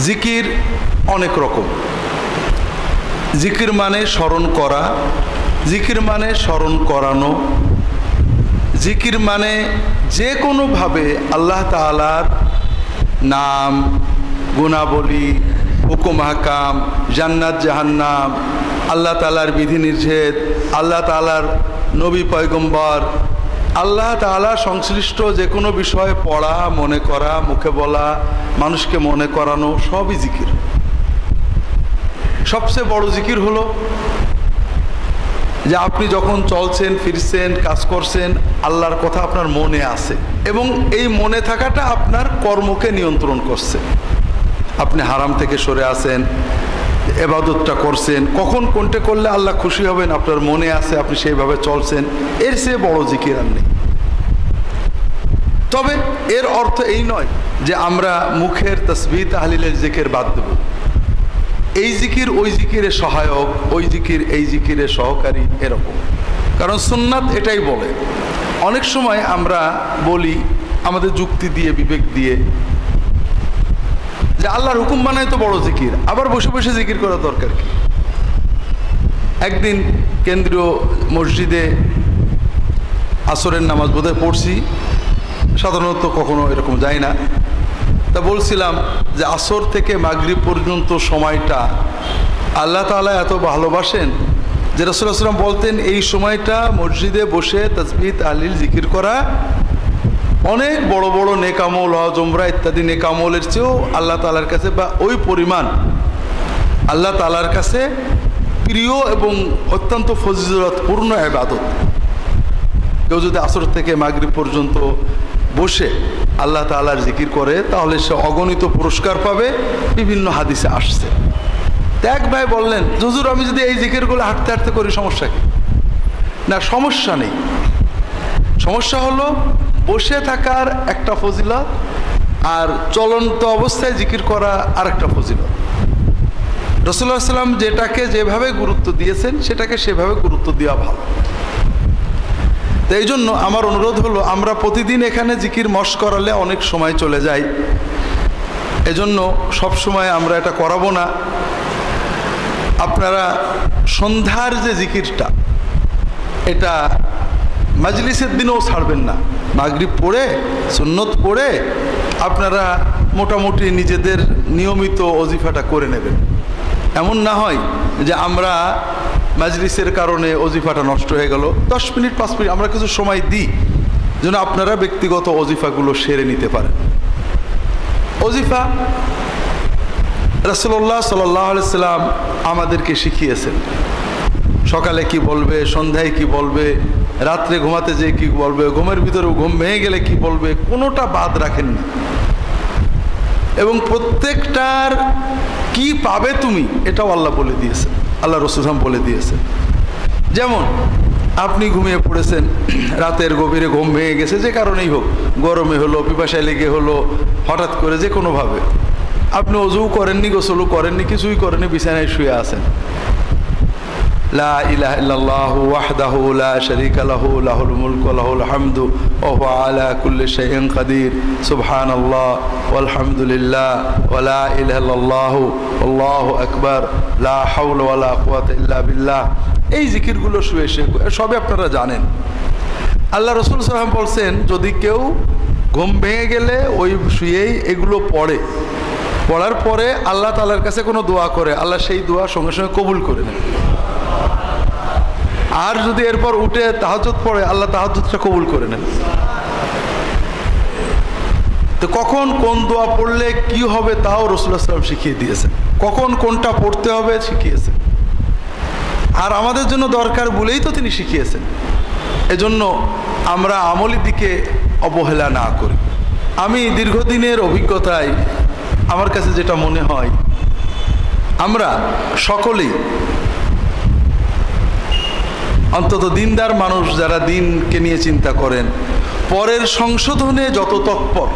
জিকির অনেক রকম। জিকির মানে স্মরণ করা, জিকির মানে স্মরণ করানো, জিকির মানে যে কোনোভাবে আল্লাহ তাআলার নাম, গুণাবলী, হুকুম হাকাম, জান্নাত জাহান্নাম, আল্লাহ তাআলার বিধিনিষেধ, আল্লাহ তাআলার নবী পয়গম্বর, আল্লাহ তাআলা সংশ্লিষ্ট যে কোনো বিষয়ে পড়া, মনে করা, মুখে বলা, মানুষকে মনে করানো, সবই জিকির। সবচেয়ে বড় জিকির হলো যে আপনি যখন চলছেন, ফিরছেন, কাজ করছেন, আল্লাহর কথা আপনার মনে আছে এবং এই মনে থাকাটা আপনার কর্মকে নিয়ন্ত্রণ করছে। আপনি হারাম থেকে সরে আসেন, ইবাদতটা করছেন, কখন কোনটা করলে আল্লাহ খুশি হবেন আপনার মনে আছে, আপনি সেইভাবে চলছেন। এর চেয়ে বড় জিকির আর নেই। তবে এর অর্থ এই নয় যে আমরা মুখের তাসবিহ তাহলিলের জিকির বাদ দেব। এই জিকির ওই জিকিরে সহায়ক, ওই জিকির এই জিকিরে সহকারী, এরকম। কারণ সুন্নাত এটাই বলে। অনেক সময় আমরা বলি আমাদের যুক্তি দিয়ে, বিবেক দিয়ে, যে আল্লাহর হুকুম বানাই তো বড় জিকির, আবার বসে বসে জিকির করার দরকার কি? একদিন কেন্দ্রীয় মসজিদে আসরের নামাজ বোধহয় পড়ছি, সাধারণত কখনো এরকম যাই না। তা বলছিলাম যে আসর থেকে মাগরিব পর্যন্ত সময়টা আল্লাহ তাআলা এত ভালোবাসেন যে রাসূলুল্লাহ সাল্লাল্লাহু আলাইহি ওয়াসাল্লাম বলতেন এই সময়টা মসজিদে বসে তাসবিহ তাহলিল জিকির করা অনেক বড় বড় নেক আমল, হজ উমরা ইত্যাদি নেক আমলের চেয়েও আল্লাহ তাআলার কাছে, বা ওই পরিমাণ আল্লাহ তাআলার কাছে প্রিয় এবং অত্যন্ত ফজিলতপূর্ণ ইবাদত। কেউ যদি আসর থেকে মাগরিব পর্যন্ত বসে আল্লাহ তাআলার জিকির করে তাহলে সে অগণিত পুরস্কার পাবে, বিভিন্ন হাদিসে আসছে। এক ভাই বললেন, হুজুর আমি যদি এই জিকিরগুলো হাঁটতে হাঁটতে করি সমস্যা কি? না, সমস্যা নেই। সমস্যা হলো বসে থাকার একটা ফজিলত আর চলন্ত অবস্থায় জিকির করা আর একটা ফজিলত। রাসূলুল্লাহ সাল্লাল্লাহু আলাইহি ওয়াসাল্লাম যেটাকে যেভাবে গুরুত্ব দিয়েছেন সেটাকে সেভাবে গুরুত্ব দেওয়া ভালো। তো এই জন্য আমার অনুরোধ হলো, আমরা প্রতিদিন এখানে জিকির মশ করালে অনেক সময় চলে যায়, এজন্য সবসময় আমরা এটা করাবো না। আপনারা সন্ধ্যার যে জিকিরটা, এটা মাজলিসের দিনেও ছাড়বেন না। মাগরিব পড়ে, সুন্নত পড়ে আপনারা মোটামুটি নিজেদের নিয়মিত ওজিফাটা করে নেবেন। এমন না হয় যে আমরা মাজলিসের কারণে ওজিফাটা নষ্ট হয়ে গেল। 10 মিনিট 5 মিনিট আমরা কিছু সময় দিই যেন আপনারা ব্যক্তিগত ওজিফাগুলো সেরে নিতে পারেন। ওজিফা রাসূলুল্লাহ সাল্লাল্লাহু আলাইহি ওয়াসাল্লাম আমাদেরকে শিখিয়েছেন। সকালে কি বলবে, সন্ধ্যায় কি বলবে, রাত্রে ঘুমাতে যেয়ে কি বলবে, ঘুমের ভিতরে ঘুম ভেঙে গেলে কি বলবে, কোনোটা বাদ রাখেননি। এবং প্রত্যেকটার কি পাবে তুমি এটাও আল্লাহ বলে দিয়েছেন, আল্লাহ রাসূল বলে দিয়েছেন। যেমন আপনি ঘুমিয়ে পড়েছেন, রাতের গভীরে ঘুম ভেঙে গেছে, যে কারণেই হোক, গরমে হলো, পিপাসায় লেগে হলো, হঠাৎ করে যে কোনোভাবে আপনি ওযু করেননি, গোসলও করেননি, কিছুই করেননি, বিছানায় শুয়ে আছেন। লা ইলাহা ইল্লাল্লাহু ওয়াহদাহু লা শারীকা লাহু লাহুল মুলকু ওয়া লাহুল হামদু ওয়া হুয়া আলা কুল্লি শাইইন কাদির সুবহানাল্লাহ ওয়ালহামদুলিল্লাহ ওয়া লা ইলাহা ইল্লাল্লাহু আল্লাহু আকবার লা হাওলা ওয়া লা কুওয়াতা ইল্লা বিল্লাহ। এই জিকিরগুলো শুয়ে সবই আপনারা জানেন। আল্লাহ রাসূল সাল্লাল্লাহু আলাইহি ওয়াসাল্লাম বলছেন, যদি কেউ ঘুম ভেঙে গেলে ওই শুয়েই এগুলো পড়ে, পড়ার পরে আল্লাহ তাআলার কাছে কোনো দোয়া করে, আল্লাহ সেই দোয়া সঙ্গে সঙ্গে কবুল করে নেন। আর যদি এরপর উঠে তাহাজ্জুদ পড়ে, আল্লাহ তাহাজ্জুদটা কবুল করে নেন। তো কখন কোন দোয়া পড়লে কি হবে তাও রাসূলুল্লাহ সাল্লাল্লাহু আলাইহি ওয়াসাল্লাম শিখিয়ে দিয়েছেন, কখন কোনটা পড়তে হবে শিখিয়েছেন। আর আমাদের জন্য দরকার বলেই তো তিনি শিখিয়েছেন। এজন্য আমরা আমলের দিকে অবহেলা না করি। আমি দীর্ঘদিনের অভিজ্ঞতায় আমার কাছে যেটা মনে হয়, আমরা সকলেই অন্তত দিনদার মানুষ যারা দিনকে নিয়ে চিন্তা করেন, পরের সংশোধনে যত তৎপর,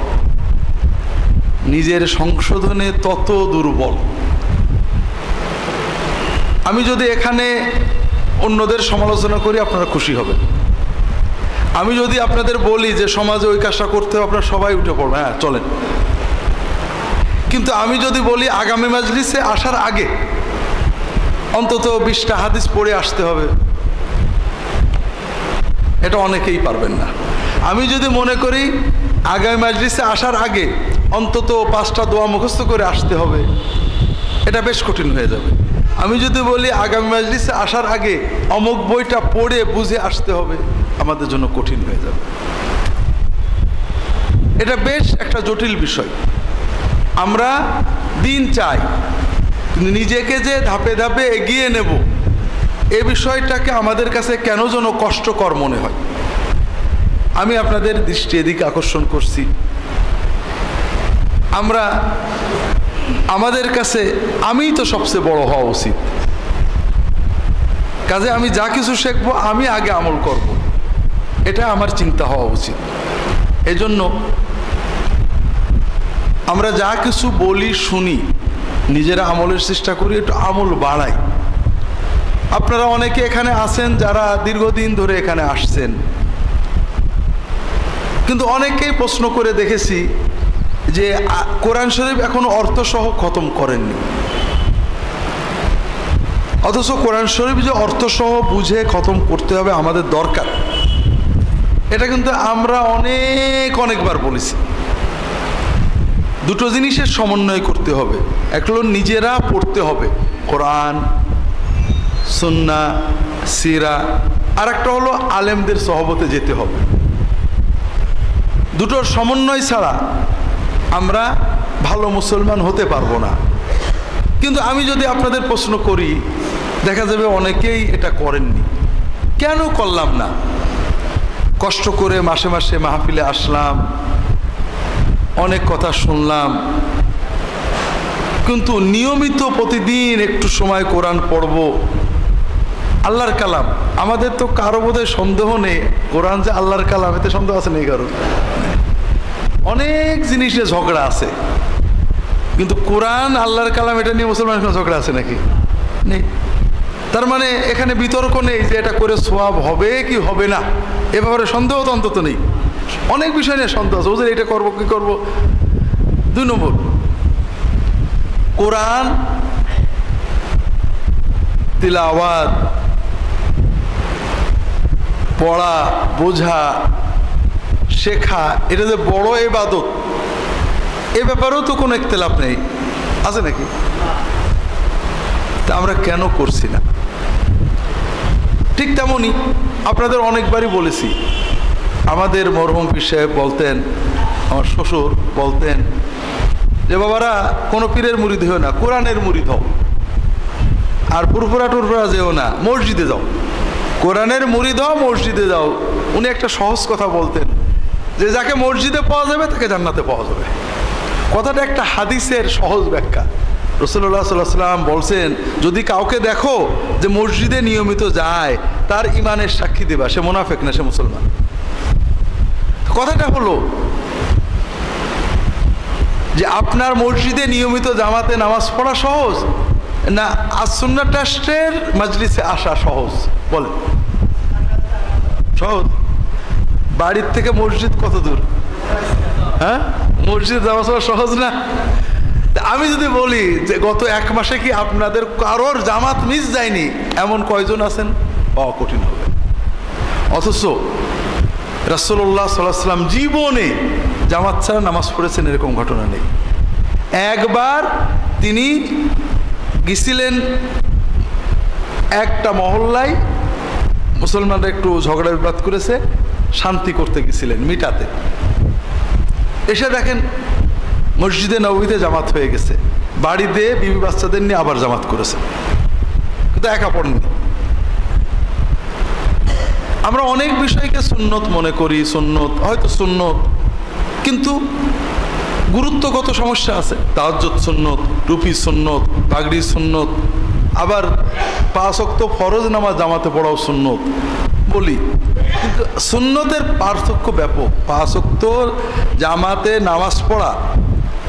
নিজের সংশোধনে তত দুর্বল। আমি যদি এখানে অন্যদের সমালোচনা করি আপনারা খুশি হবেন। আমি যদি আপনাদের বলি যে সমাজে ওই কাজটা করতে হবে, আপনারা সবাই উঠে পড়বেন, হ্যাঁ চলেন। কিন্তু আমি যদি বলি আগামী মাজলিসে আসার আগে অন্তত 20টা হাদিস পড়ে আসতে হবে, এটা অনেকেই পারবেন না। আমি যদি মনে করি আগামী মাজলিসে আসার আগে অন্তত 5টা দোয়া মুখস্থ করে আসতে হবে, এটা বেশ কঠিন হয়ে যাবে। আমি যদি বলি আগামী মাজলিসে আসার আগে অমুক বইটা পড়ে বুঝে আসতে হবে, আমাদের জন্য কঠিন হয়ে যাবে। এটা বেশ একটা জটিল বিষয়। আমরা দিন চাই, কিন্তু নিজেকে যে ধাপে ধাপে এগিয়ে নেব, এ বিষয়টাকে আমাদের কাছে কেন যেন কষ্টকর মনে হয়। আমি আপনাদের দৃষ্টি এদিকে আকর্ষণ করছি, আমরা আমাদের কাছে আমিই তো সবচেয়ে বড় হওয়া উচিত। কাজে আমি যা কিছু শিখবো আমি আগে আমল করব, এটা আমার চিন্তা হওয়া উচিত। এজন্য আমরা যা কিছু বলি শুনি, নিজেরা আমলের চেষ্টা করি, একটু আমল বাড়াই। আপনারা অনেকে এখানে আছেন যারা দীর্ঘদিন ধরে এখানে আসছেন, কিন্তু অনেকেই প্রশ্ন করে দেখেছি যে কোরআন শরীফ এখনো অর্থসহ খতম করেননি, অথচ কোরআন শরীফ যে অর্থসহ বুঝে খতম করতে হবে আমাদের দরকার, এটা কিন্তু আমরা অনেকবার বলেছি। দুটো জিনিসের সমন্বয় করতে হবে, একটা হলো নিজেরা পড়তে হবে কোরআন সুন্নাহ সিরা, আর একটা হলো আলেমদের সহবতে যেতে হবে। দুটোর সমন্বয় ছাড়া আমরা ভালো মুসলমান হতে পারবো না। কিন্তু আমি যদি আপনাদের প্রশ্ন করি, দেখা যাবে অনেকেই এটা করেননি। কেন করলাম না? কষ্ট করে মাসে মাসে মাহফিলে আসলাম, অনেক কথা শুনলাম, কিন্তু নিয়মিত প্রতিদিন একটু সময় কোরআন পড়ব, আল্লাহর কালাম। আমাদের তো কারো বোধহয় সন্দেহ নেই কোরআন যে আল্লাহর কালাম, এতে সন্দেহ আছে নেই কারো? অনেক জিনিসে ঝগড়া আছে, কিন্তু কোরআন আল্লাহর কালাম এটা নিয়ে মুসলমানের কোনো ঝগড়া আছে নাকি? নেই। তার মানে এখানে বিতর্ক নেই যে এটা করে সওয়াব হবে কি হবে না, এ ব্যাপারে সন্দেহ তো অন্তত নেই। অনেক বিষয় নিয়ে সন্দেহ আছে, ওদের এটা করবো কি করবো। 2 নম্বর, কোরআন তিলাওয়াত পড়া বোঝা শেখা, এটা যে বড় ইবাদত, এ ব্যাপারেও তো কোনো ইখতিলাফ নেই, আছে নাকি? তা আমরা কেন করছি না? ঠিক তেমনই আপনাদের অনেকবারই বলেছি, আমাদের মরহুম পীর সাহেব বলতেন, আমার শ্বশুর বলতেন যে বাবারা কোনো পীরের মুরিদ হও না, কোরআনের মুরিদ হও, আর পুরপুরা টুরপুরা যেও না, মসজিদে যাও। কোরআনের মুরিদ হও, মসজিদে যাও। উনি একটা সহজ কথা বলতেন যে যাকে মসজিদে পাওয়া যাবে তাকে জান্নাতে পাওয়া যাবে। কথাটা একটা হাদিসের সহজ ব্যাখ্যা। রাসূলুল্লাহ সাল্লাল্লাহু আলাইহি ওয়াসাল্লাম বলছেন, যদি কাউকে দেখো যে মসজিদে নিয়মিত যায়, তার ইমানের সাক্ষী দেবা, সে মুনাফিক না, সে মুসলমান। কথাটা হলো যে আপনার মসজিদে নিয়মিত জামাতে নামাজ পড়া সহজ না আস-সুন্নাহ ট্রাস্টের মাজলিসে আসা সহজ? বলে সহজ। বাড়ির থেকে মসজিদ কত দূর? হ্যাঁ, মসজিদ নামাজ পড়া সহজ না? আমি যদি বলি যে গত 1 মাসে কি আপনাদের কারোর জামাত মিস যায়নি, এমন কয়জন আছেন? পাওয়া কঠিন হবে। অথচ রাসূলুল্লাহ সাল্লাল্লাহু আলাইহি ওয়াসাল্লাম জীবনে জামাত ছাড়া নামাজ পড়েছেন এরকম ঘটনা নেই। একবার তিনি গেছিলেন একটা মহল্লায়, মুসলমানরা একটু ঝগড়া বিবাদ করেছে, শান্তি করতে গেছিলেন, মিটাতে। এসে দেখেন মসজিদে নববীতে জামাত হয়ে গেছে, বাড়িতে বিবি বাচ্চাদের নিয়ে আবার জামাত করেছে, কিন্তু একা পড়েননি। আমরা অনেক বিষয়কে সুন্নত মনে করি, সুন্নত হয়তো সুন্নত, কিন্তু গুরুত্বগত সমস্যা আছে। তাহাজ্জুদ সুন্নত, টুপি সুন্নত, পাগড়ি সুন্নত, আবার 5 ওয়াক্ত ফরজ নামাজ জামাতে পড়াও সুন্নত বলি, কিন্তু সুন্নতের পার্থক্য ব্যাপক। 5 ওয়াক্ত জামাতে নামাজ পড়া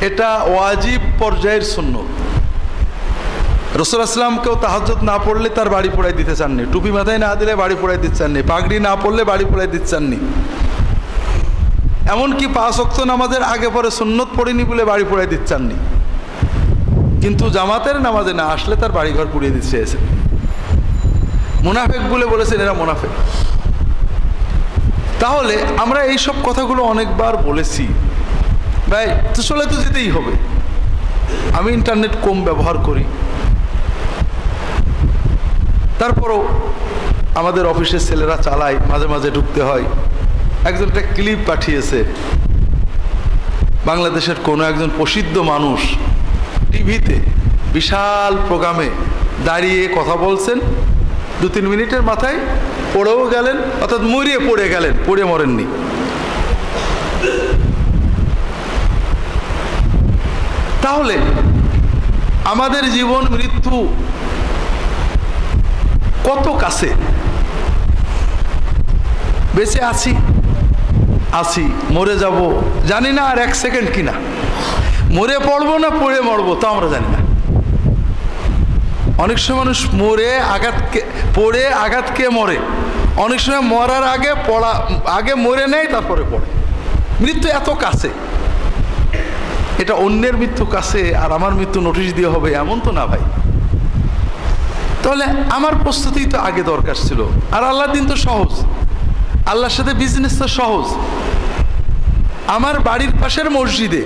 এটা ওয়াজিব পর্যায়ের সুন্নত। রাসূলুল্লাহ সাল্লাল্লাহু আলাইহি ওয়াসাল্লাম কেউ তাহাজ্জুদ না পড়লে তার বাড়ি পড়াই দিতে চাননি, টুপি মাথায় না দিলে বাড়ি পড়াই দিতে চাননি, পাগড়ি না পড়লে বাড়ি পড়াই দিতে চাননি, এমনকি 5 ওয়াক্ত নামাজের আগে পরে সুন্নত পড়িনি বলে বাড়ি পড়াই দিতে চাননি। কিন্তু জামাতের নামাজে না আসলে তার বাড়িঘর পুড়িয়ে দিতে চেয়েছেন। মুনাফেক বলে বলেছেন এরা মুনাফেক। তাহলে আমরা এই সব কথাগুলো অনেকবার বলেছি, ভাই তো চলে তো যেতেই হবে। আমি ইন্টারনেট কম ব্যবহার করি, তারপরও আমাদের অফিসের ছেলেরা চালায়, মাঝে মাঝে ঢুকতে হয়। একজন একটা ক্লিপ পাঠিয়েছে, বাংলাদেশের কোনো একজন প্রসিদ্ধ মানুষ টিভিতে বিশাল প্রোগ্রামে দাঁড়িয়ে কথা বলছেন, 2-3 মিনিটের মাথায় পড়েও গেলেন, অর্থাৎ মরিয়ে পড়ে গেলেন, পড়ে মরেননি। তাহলে আমাদের জীবন মৃত্যু কত কাছে, বেঁচে আছি মরে যাব জানি না আর 1 সেকেন্ড কিনা, মরে পড়বো না পড়ে মরবো তা আমরা জানি না। অনেক সময় মানুষ পড়ে আঘাত খেয়ে মরে, অনেক সময় মরার আগে মরে নেয় তারপরে পড়ে। মৃত্যু এত কাছে, এটা অন্যের মৃত্যু কাছে আর আমার মৃত্যু নোটিশ দিয়ে হবে এমন তো না ভাই। তাহলে আমার প্রস্তুতি তো আগে দরকার ছিল। আর আল্লাহর দিন তো সহজ, আল্লাহর সাথে বিজনেস তো সহজ। আমার বাড়ির পাশের মসজিদে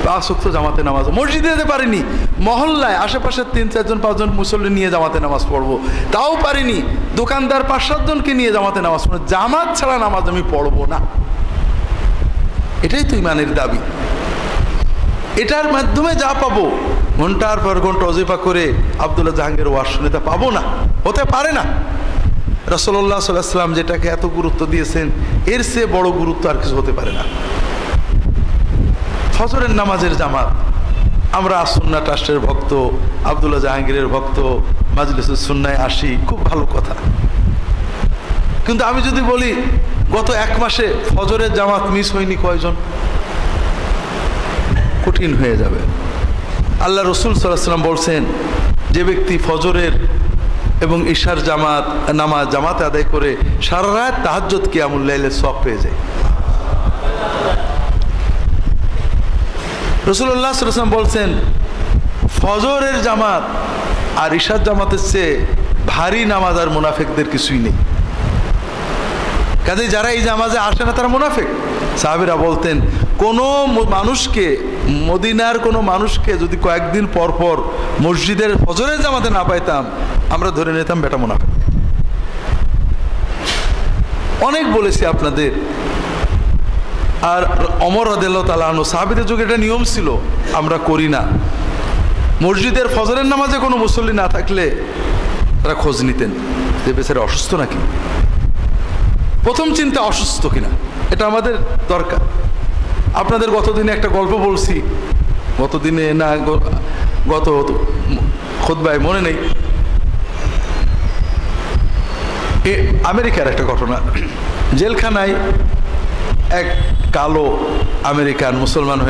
5 ওয়াক্ত জামাতে নামাজ, মসজিদে যেতে পারিনি, মহল্লায় আশেপাশের 3-4 জন 5 জন মুসল্লি নিয়ে জামাতে নামাজ পড়বো, তাও পারিনি। দোকানদার 5-7 জনকে নিয়ে জামাতে নামাজ পড়বো, জামাত ছাড়া নামাজ আমি পড়বো না। এটাই তো ইমানের দাবি। এটার মাধ্যমে যা পাবো, ঘন্টার পর ঘন্টা ওজিফা করে আব্দুল্লাহ জাহাঙ্গীর ওয়াজ শুনে তা পাবো না, হতে পারে না। রাসূলুল্লাহ সাল্লাল্লাহু আলাইহি ওয়াসাল্লাম যেটাকে এত গুরুত্ব দিয়েছেন, এর চেয়ে বড় গুরুত্ব আর কিছু হতে পারে না। ফজরের নামাজের জামাত, আমরা সুন্নাহ ট্রাস্টের ভক্ত, আব্দুল্লাহ জাহাঙ্গীরের ভক্ত, মাজলিসুস সুন্নায় আসি, খুব ভালো কথা। কিন্তু আমি যদি বলি গত 1 মাসে ফজরের জামাত মিস হয়নি কয়জন, কঠিন হয়ে যাবে। আল্লাহ রসুল সাল্লাল্লাহু আলাইহি ওয়াসাল্লাম বলছেন, যে ব্যক্তি ফজরের এবং ইশার জামাতে আদায় করে সারা রাত তাহাজ্জুদ কিয়ামুল লাইলের সওয়াব পেয়ে যায়। রাসূলুল্লাহ সাল্লাল্লাহু আলাইহি ওয়াসাল্লাম বলছেন, ফজরের জামাত আর ইশার জামাতের চেয়ে ভারী নামাজ আর মুনাফিকদের কিছুই নেই। কাজে যারা এই নামাজে আসে না তারা মুনাফিক। সাহাবীরা বলতেন, কোনো মানুষকে, মদিনার কোনো মানুষকে যদি কয়েকদিন পর পর মসজিদের ফজরের জামাতে না পাইতাম, আমরা ধরে নিতাম বেটা মুনাফিক। অনেক বলেছি আপনাদের। আর ওমর রাদিয়াল্লাহু তাআলা আনহু, সাহাবীদের যুগে এটা নিয়ম ছিল, আমরা করি না। মসজিদের ফজরের নামাজে কোনো মুসল্লি না থাকলে তারা খোঁজ নিতেন যে বেচারা অসুস্থ নাকি। প্রথম চিন্তা অসুস্থ কিনা, এটা আমাদের দরকার। আপনাদের গতদিনে একটা গল্প বলছি, গতদিনে না গত খুতবায় মনে নেই, আমেরিকার একটা ঘটনা। জেলখানায় এক কালো আমেরিকান মুসলমান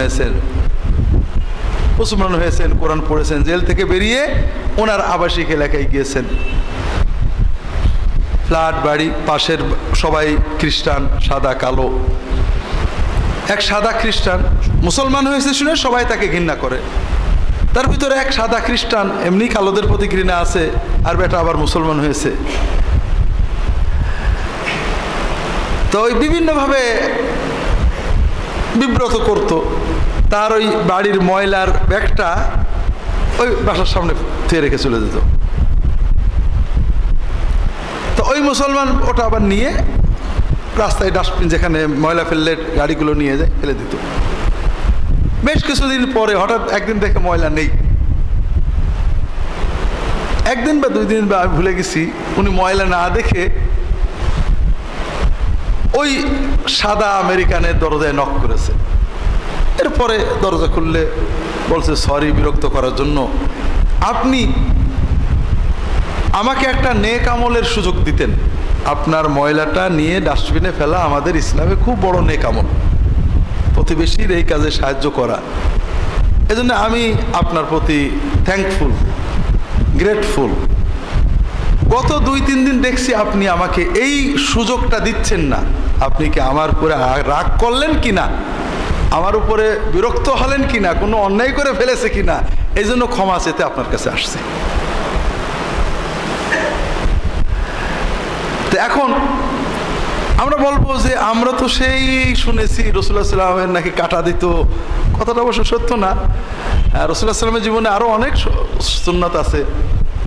হয়েছেন, কোরআন পড়েছেন, জেল থেকে বেরিয়ে ওনার আবাসিক এলাকায় গিয়েছেন। ফ্ল্যাট বাড়ি, পাশের সবাই খ্রিস্টান, সাদা কালো। এক সাদা খ্রিস্টান মুসলমান হয়েছে শুনে সবাই তাকে ঘৃণা করে। তার ভিতরে এক সাদা খ্রিস্টান, এমনি কালোদের প্রতি ঘৃণা আছে, আর বেটা আবার মুসলমান হয়েছে। তো ওই বিভিন্নভাবে বিব্রত করত। তার ওই বাড়ির ময়লার ব্যাগটা ওই বাসার সামনে ফেলে রেখে চলে যেত। তো ওই মুসলমান ওটা আবার নিয়ে রাস্তায় ডাস্টবিন, যেখানে ময়লা ফেললে গাড়িগুলো নিয়ে যায়, ফেলে দিত। বেশ কিছুদিন পরে হঠাৎ একদিন দেখে ময়লা নেই। একদিন বা 2 দিন বা আমি ভুলে গেছি, উনি ময়লা না দেখে ওই সাদা আমেরিকানের দরজায় নক করেছে। এরপরে দরজা খুললে বলছে, সরি বিরক্ত করার জন্য, আপনি আমাকে একটা নেক আমলের সুযোগ দিতেন, আপনার ময়লাটা নিয়ে ডাস্টবিনে ফেলা আমাদের ইসলামে খুব বড় নেক আমল, প্রতিবেশীর এই কাজে সাহায্য করা। এজন্য আমি আপনার প্রতি থ্যাঙ্কফুল, গ্রেটফুল। গত 2-3 দিন দেখছি আপনি আমাকে এই সুযোগটা দিচ্ছেন না, আপনি কি আমার পুরো রাগ করলেন কি না? আমার উপরে বিরক্ত হলেন কিনা, কোনো অন্যায় করে ফেলেছে কিনা, এই জন্য ক্ষমা চেতে আপনার কাছে আসছে। তো এখন আমরা বলবো যে আমরা তো সেই শুনেছি রাসূলুল্লাহ সাল্লাল্লাহু আলাইহি ওয়াসাল্লামের নাকি কাটা দিত, কথাটা অবশ্য সত্য না। রাসূলুল্লাহ সাল্লাল্লাহু আলাইহি ওয়াসাল্লামের জীবনে আরো অনেক সুন্নাত আছে,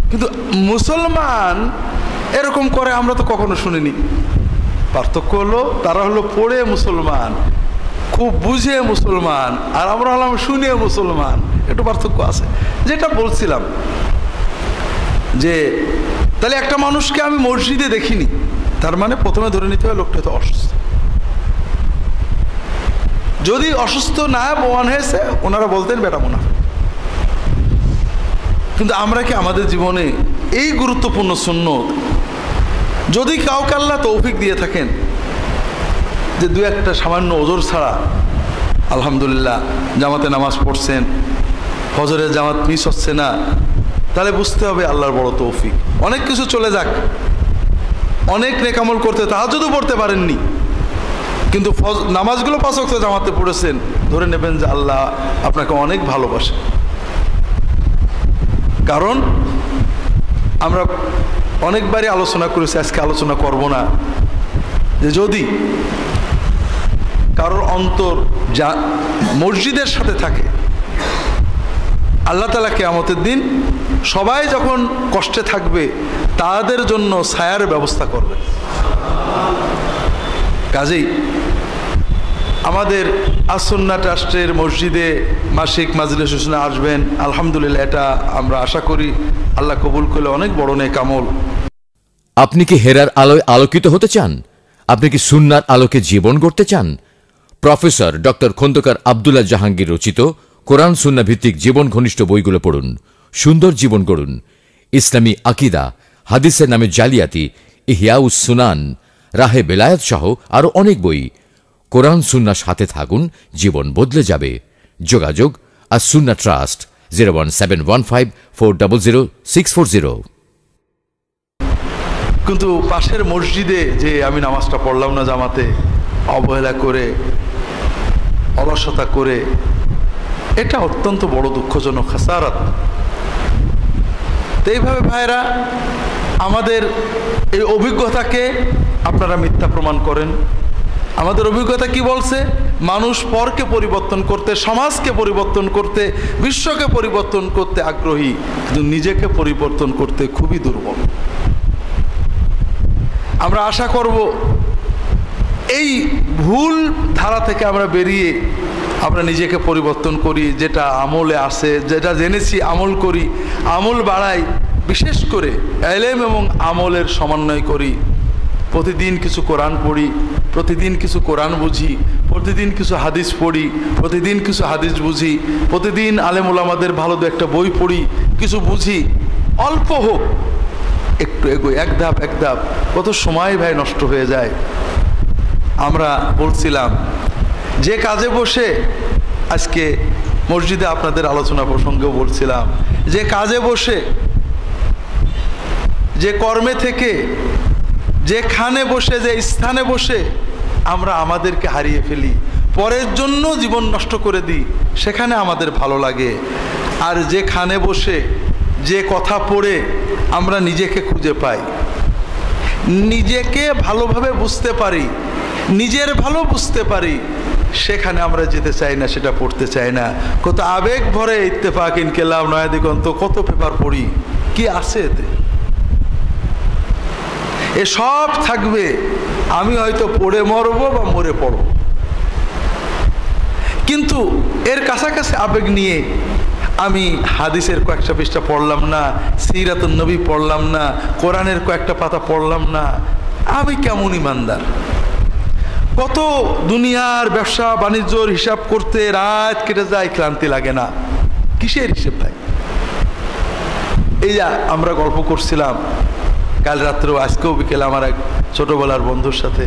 কিন্তু মুসলমান এরকম করে আমরা তো কখনো শুনিনি। পার্থক্য হলো তারা হলো পড়ে মুসলমান, খুব বুঝে মুসলমান, আর আমরা হলাম শুনে মুসলমান, একটু পার্থক্য আছে। যেটা বলছিলাম যে তাহলে একটা মানুষকে আমি মসজিদে দেখিনি, তার মানে প্রথমে ধরে নিতে হবে লোকটা তো অসুস্থ। যদি অসুস্থ না প্রমাণ হয়েছে, ওনারা বলতেন বেটা মুনাফিক। কিন্তু আমরা কি আমাদের জীবনে এই গুরুত্বপূর্ণ সুন্নত, যদি কাউকে আল্লাহ তৌফিক দিয়ে থাকেন যে দু একটা সামান্য ওজর ছাড়া আলহামদুলিল্লাহ জামাতে নামাজ পড়ছেন, ফজরের জামাত মিস হচ্ছে না, তাহলে বুঝতে হবে আল্লাহর বড় তৌফিক। অনেক কিছু চলে যাক, অনেক নেক আমল করতে তাহাজ্জুদও পড়তে পারেননি, কিন্তু নামাজগুলো 5 ওয়াক্ত জামাতে পড়েছেন, ধরে নেবেন যে আল্লাহ আপনাকে অনেক ভালোবাসে। কারণ আমরা অনেকবারই আলোচনা করেছি, আজকে আলোচনা করব না, যে যদি কারোর অন্তর যা মসজিদের সাথে থাকে, আল্লাহ তাআলা কিয়ামতের দিন সবাই যখন কষ্টে থাকবে তাদের জন্য ছায়ার ব্যবস্থা করবে। কাজেই আমাদের আস-সুন্নাহ ট্রাস্টের মসজিদে মাসিক মাজলিস শুনে আসবেন, আলহামদুলিল্লাহ, এটা আমরা আশা করি আল্লাহ কবুল করলে অনেক বড় নেক আমল। আপনি কি হেরার আলোয় আলোকিত হতে চান? আপনি কি সুন্নাহর আলোকে জীবন গড়তে চান? প্রফেসর ডক্টর খন্দকার আব্দুল্লাহ জাহাঙ্গীর রচিত কোরআন সুন্নাহ ভিত্তিক জীবন ঘনিষ্ঠ বইগুলো পড়ুন, সুন্দর জীবন গড়ুন। ইসলামী আকীদা, হাদিসের নামে জালিয়াতি, ইহয়াউস সুনান, রাহে বেলায়েত সহ আরো অনেক বই। কোরআন সুন্নাহর সাথে থাকুন, জীবন বদলে যাবে। যোগাযোগ আস-সুন্নাহ ট্রাস্ট 01715400640। কিন্তু পাশের মসজিদে যে আমি নামাজটা পড়লাম না জামাতে, অবহেলা করে, অলসতা করে, এটা অত্যন্ত বড় দুঃখজনক খাসারাত। তো এইভাবে ভাইরা আমাদের এই অভিজ্ঞতাকে আপনারা মিথ্যা প্রমাণ করেন। আমাদের অভিজ্ঞতা কি বলছে? মানুষ পরকে পরিবর্তন করতে, সমাজকে পরিবর্তন করতে, বিশ্বকে পরিবর্তন করতে আগ্রহী, কিন্তু নিজেকে পরিবর্তন করতে খুবই দুর্বল। আমরা আশা করব এই ভুল ধারা থেকে আমরা বেরিয়ে আমরা নিজেকে পরিবর্তন করি, যেটা আমলে আসে, যেটা জেনেছি আমল করি, আমল বাড়াই, বিশেষ করে ইলম এবং আমলের সমন্বয় করি। প্রতিদিন কিছু কোরআন পড়ি, প্রতিদিন কিছু কোরআন বুঝি, প্রতিদিন কিছু হাদিস পড়ি, প্রতিদিন কিছু হাদিস বুঝি, প্রতিদিন আলেম ওলামাদের ভালো দু একটা বই পড়ি, কিছু বুঝি, অল্প হোক একটু এগোই, এক ধাপ এক ধাপ। কত সময় ভাই নষ্ট হয়ে যায়। আমরা বলছিলাম যে কাজে বসে, আজকে মসজিদে আপনাদের আলোচনা প্রসঙ্গেও বলছিলাম, যে কাজে বসে, যে কর্মে থেকে, যেখানে বসে, যে স্থানে বসে আমরা আমাদেরকে হারিয়ে ফেলি, পরের জন্য জীবন নষ্ট করে দিই, সেখানে আমাদের ভালো লাগে। আর যেখানে বসে যে কথা পড়ে আমরা নিজেকে খুঁজে পাই, নিজেকে ভালোভাবে বুঝতে পারি, নিজের ভালো বুঝতে পারি, সেখানে আমরা যেতে চাই না, সেটা পড়তে চাই না। কত আবেগ ভরে ইত্তেফাক, ইনকিলাব, নয়া দিগন্ত, কত পেপার পড়ি, কি আছে এতে? এসব থাকবে, আমি হয়তো পড়ে মরবো বা মরে পড়ব, কিন্তু এর কাছাকাছি আবেগ নিয়ে আমি হাদিসের কয়েকটা পৃষ্ঠা পড়লাম না, সিরাতুন নবী পড়লাম না, কোরআনের কয়েকটা পাতা পড়লাম না, আমি কেমন ইমানদার? কত দুনিয়ার ব্যবসা বাণিজ্যর হিসাব করতে রাত কেটে যায়, ক্লান্তি লাগে না। কিসের হিসেব ভাই? এই যা আমরা গল্প করছিলাম কাল রাত্রেও, আজকেও বিকেলে আমার এক ছোটবেলার বন্ধুর সাথে,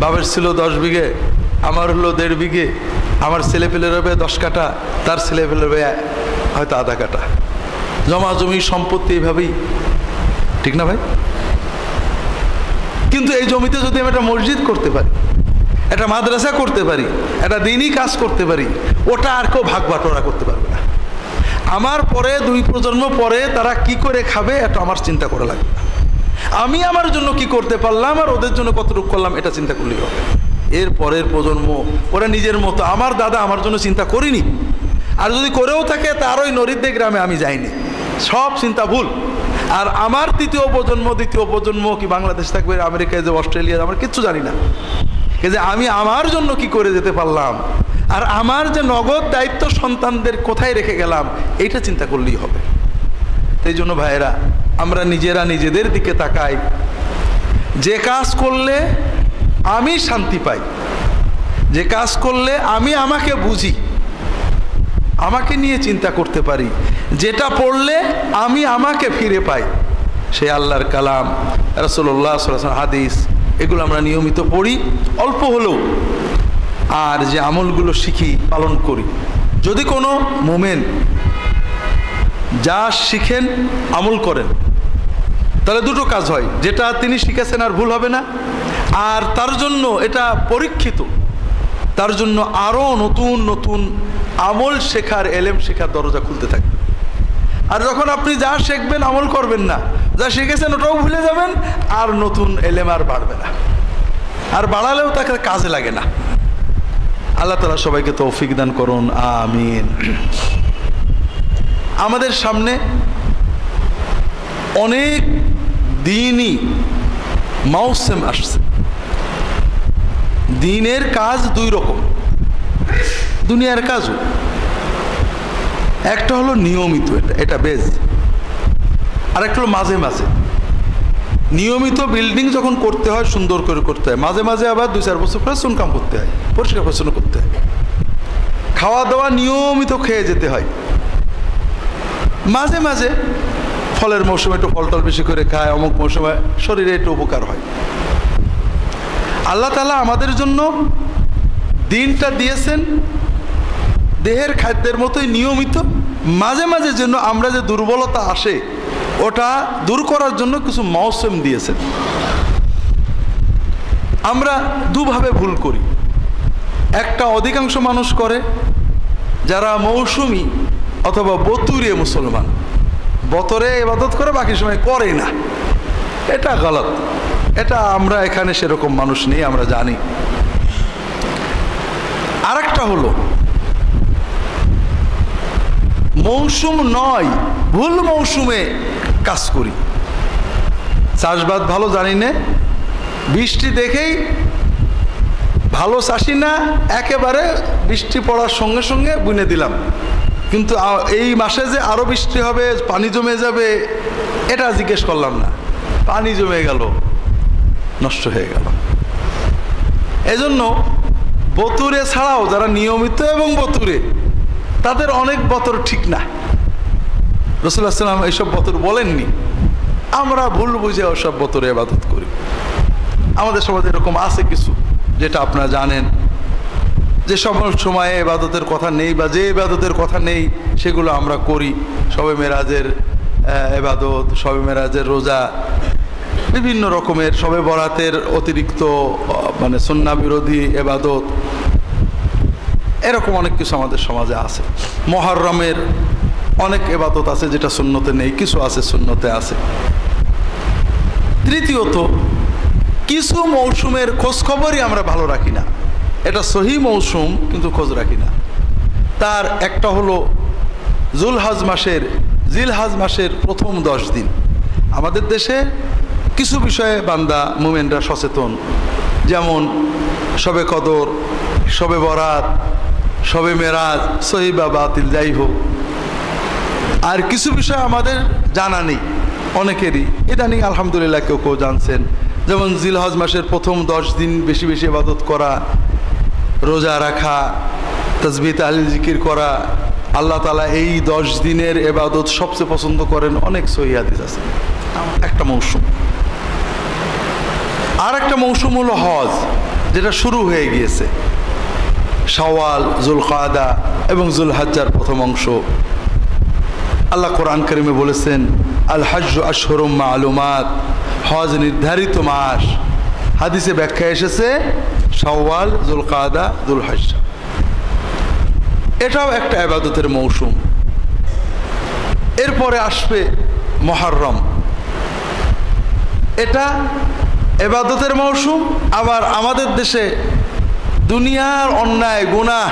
বাবার ছিল 10 বিঘে, আমার হলো 1.5 বিঘে, আমার ছেলে পেলে রবে 10 কাঠা, তার ছেলে পেলে রবে হয়তো আধা কাঠা, জমা জমি সম্পত্তি এইভাবেই, ঠিক না ভাই? কিন্তু এই জমিতে যদি আমি একটা মসজিদ করতে পারি, একটা মাদ্রাসা করতে পারি, একটা দিনই কাজ করতে পারি, ওটা আর কেউ ভাগ বাটোয়ারা করতে পারবে না। আমার পরে 2 প্রজন্ম পরে তারা কি করে খাবে এটা আমার চিন্তা করা লাগবে না। আমি আমার জন্য কি করতে পারলাম আর ওদের জন্য কতটুকু করলাম এটা চিন্তা করলেই হবে। এর পরের প্রজন্ম ওরা নিজের মতো, আমার দাদা আমার জন্য চিন্তা করিনি, আর যদি করেও থাকে তার ওই নরিদ্দে গ্রামে আমি যাইনি, সব চিন্তা ভুল। আর আমার তৃতীয় প্রজন্ম দ্বিতীয় প্রজন্ম কি বাংলাদেশ থাকবে, আমেরিকায় যে অস্ট্রেলিয়া, আমার কিচ্ছু জানি না, যে আমি আমার জন্য কি করে যেতে পারলাম আর আমার যে নগদ দায়িত্ব সন্তানদের কোথায় রেখে গেলাম এইটা চিন্তা করলেই হবে। এই জন্য ভাইয়েরা, আমরা নিজেরা নিজেদের দিকে তাকাই, যে কাজ করলে আমি শান্তি পাই, যে কাজ করলে আমি আমাকে বুঝি, আমাকে নিয়ে চিন্তা করতে পারি, যেটা পড়লে আমি আমাকে ফিরে পাই, সে আল্লাহর কালাম, রাসূলুল্লাহ সাল্লাল্লাহু আলাইহি ওয়াসাল্লাম হাদিস, এগুলো আমরা নিয়মিত পড়ি অল্প হলেও, আর যে আমলগুলো শিখি পালন করি। যদি কোনো মোমেন যা শিখেন আমল করেন তাহলে দুটো কাজ হয়, যেটা তিনি শিখেছেন আর ভুল হবে না, আর তার জন্য এটা পরীক্ষিত, তার জন্য আরও নতুন নতুন আমল শেখার, এলেম শেখার দরজা খুলতে থাকবে। আর যখন আপনি যা শিখবেন আমল করবেন না, যা শিখেছেন ওটাও ভুলে যাবেন, আর নতুন এলেম আর বাড়বে না, আর বাড়ালেও তাকে কাজে লাগে না। আল্লাহ তাআলা সবাইকে তৌফিক দান করুন, আমিন। আমাদের সামনে অনেক দিনই মৌসুম আসছে। দিনের কাজ 2 রকম, দুনিয়ার কাজও। একটা হলো নিয়মিত, এটা বেজ, আর একটা হলো মাঝে মাঝে। নিয়মিত বিল্ডিং যখন করতে হয় সুন্দর করে করতে হয়, মাঝে মাঝে আবার 2-4 বছর পরে চুনকাম করতে হয়, পরিষ্কার পরিচ্ছন্ন করতে হয়। খাওয়া দাওয়া নিয়মিত খেয়ে যেতে হয়। মাঝে মাঝে ফলের মৌসুমে একটু ফল টল বেশি করে খায়, অমুক মৌসুমে শরীরে একটু উপকার হয়। আল্লাহ তাআলা আমাদের জন্য দিনটা দিয়েছেন দেহের খাদ্যের মতোই নিয়মিত, মাঝে মাঝে জন্য আমরা যে দুর্বলতা আসে ওটা দূর করার জন্য কিছু মৌসুম দিয়েছেন। আমরা দুভাবে ভুল করি। একটা অধিকাংশ মানুষ করে যারা মৌসুমি অথবা বতুরে মুসলমান, বতরে ইবাদত করে বাকি সময় করে না, এটা গলত। এটা আমরা এখানে সেরকম মানুষ নেই, আমরা জানি। আরেকটা হলো মৌসুম নয়, ভুল মৌসুমে কাজ করি। চাষবাদ ভালো জানি না, বৃষ্টি দেখেই ভালো চাষি না, একেবারে বৃষ্টি পড়ার সঙ্গে সঙ্গে বুনে দিলাম, কিন্তু এই মাসে যে আরো বৃষ্টি হবে, পানি জমে যাবে, এটা জিজ্ঞেস করলাম না, পানি জমে গেল, নষ্ট হয়ে গেল। এজন্য বতুরে ছাড়াও যারা নিয়মিত এবং বতুরে, তাদের অনেক বতর ঠিক না। রাসূলুল্লাহ সাল্লাল্লাহু আলাইহি ওয়াসাল্লাম এইসব বতর বলেননি, আমরা ভুল বুঝে ওসব বতরে ইবাদত করি। আমাদের সমাজে এরকম আছে কিছু, যেটা আপনারা জানেন, যে সময়ে ইবাদতের কথা নেই বা যে ইবাদতের কথা নেই সেগুলো আমরা করি। শবে মেরাজের ইবাদত, শবে মেরাজের রোজা, বিভিন্ন রকমের, শবে বরাতের অতিরিক্ত মানে সুন্নাহ বিরোধী ইবাদত, এরকম অনেক কিছু আমাদের সমাজে আছে। মুহররমের অনেক ইবাদত আছে যেটা সুন্নতে নেই, কিছু আছে সুন্নতে আছে। তৃতীয়ত, কিছু মৌসুমের খোঁজখবরই আমরা ভালো রাখি না। এটা সহি মৌসুম কিন্তু খোঁজ রাখি না। তার একটা হলো জিলহজ মাসের প্রথম 10 দিন। আমাদের দেশে কিছু বিষয়ে বান্দা মুমিনরা সচেতন, যেমন শবে কদর, শবে বরাত, শবে মেরাজ, সহি বা বাতিল যাই হোক। আর কিছু বিষয় আমাদের জানা নেই অনেকেরই, ইদানিং আলহামদুলিল্লাহ কেউ কেউ জানছেন, যেমন জিলহজ মাসের প্রথম 10 দিন বেশি বেশি ইবাদত করা, রোজা রাখা, তাসবিহ তাহলিল জিকির করা। আল্লাহ তাআলা এই 10 দিনের ইবাদত সবচেয়ে পছন্দ করেন, অনেক সহিহ হাদিস আছে। একটা মৌসুম। আর একটা মৌসুম হলো হজ, যেটা শুরু হয়ে গিয়েছে। শাওয়াল, যুলকাদা এবং যুলহজ্জার প্রথম অংশ। আল্লাহ কোরআন কারিমে বলেছেন, আল হজ্জু আশহুরুম মা'লুমাত, হজ নির্ধারিত মাস। হাদিসে ব্যাখ্যা এসেছে শাওয়াল, যুলকাদা, যুলহিজ্জা। এটাও একটা ইবাদতের মৌসুম। এরপরে আসবে মুহররম, এটা ইবাদতের মৌসুম। আবার আমাদের দেশে দুনিয়ার অন্যায় গুনাহ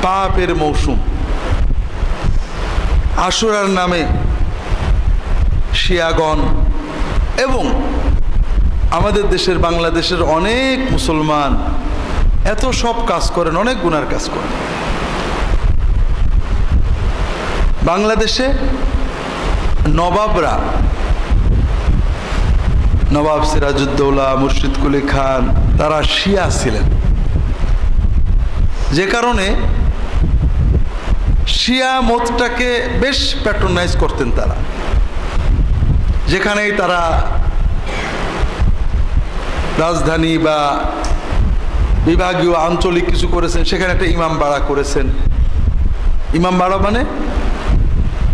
পাপের মৌসুম। আশুরার নামে শিয়াগণ এবং আমাদের দেশের বাংলাদেশের অনেক মুসলমান এত সব কাজ করেন, অনেক গুনার কাজ করেন। বাংলাদেশে নবাবরা, নবাব সিরাজউদ্দৌলা, মুর্শিদ কুলি খান, তারা শিয়া ছিলেন, যে কারণে শিয়া মতটাকে বেশ প্যাট্রোনাইজ করতেন তারা। যেখানেই তারা রাজধানী বা বিভাগীয় আঞ্চলিক কিছু করেছেন, সেখানে একটা ইমাম বাড়া করেছেন। ইমাম বাড়া মানে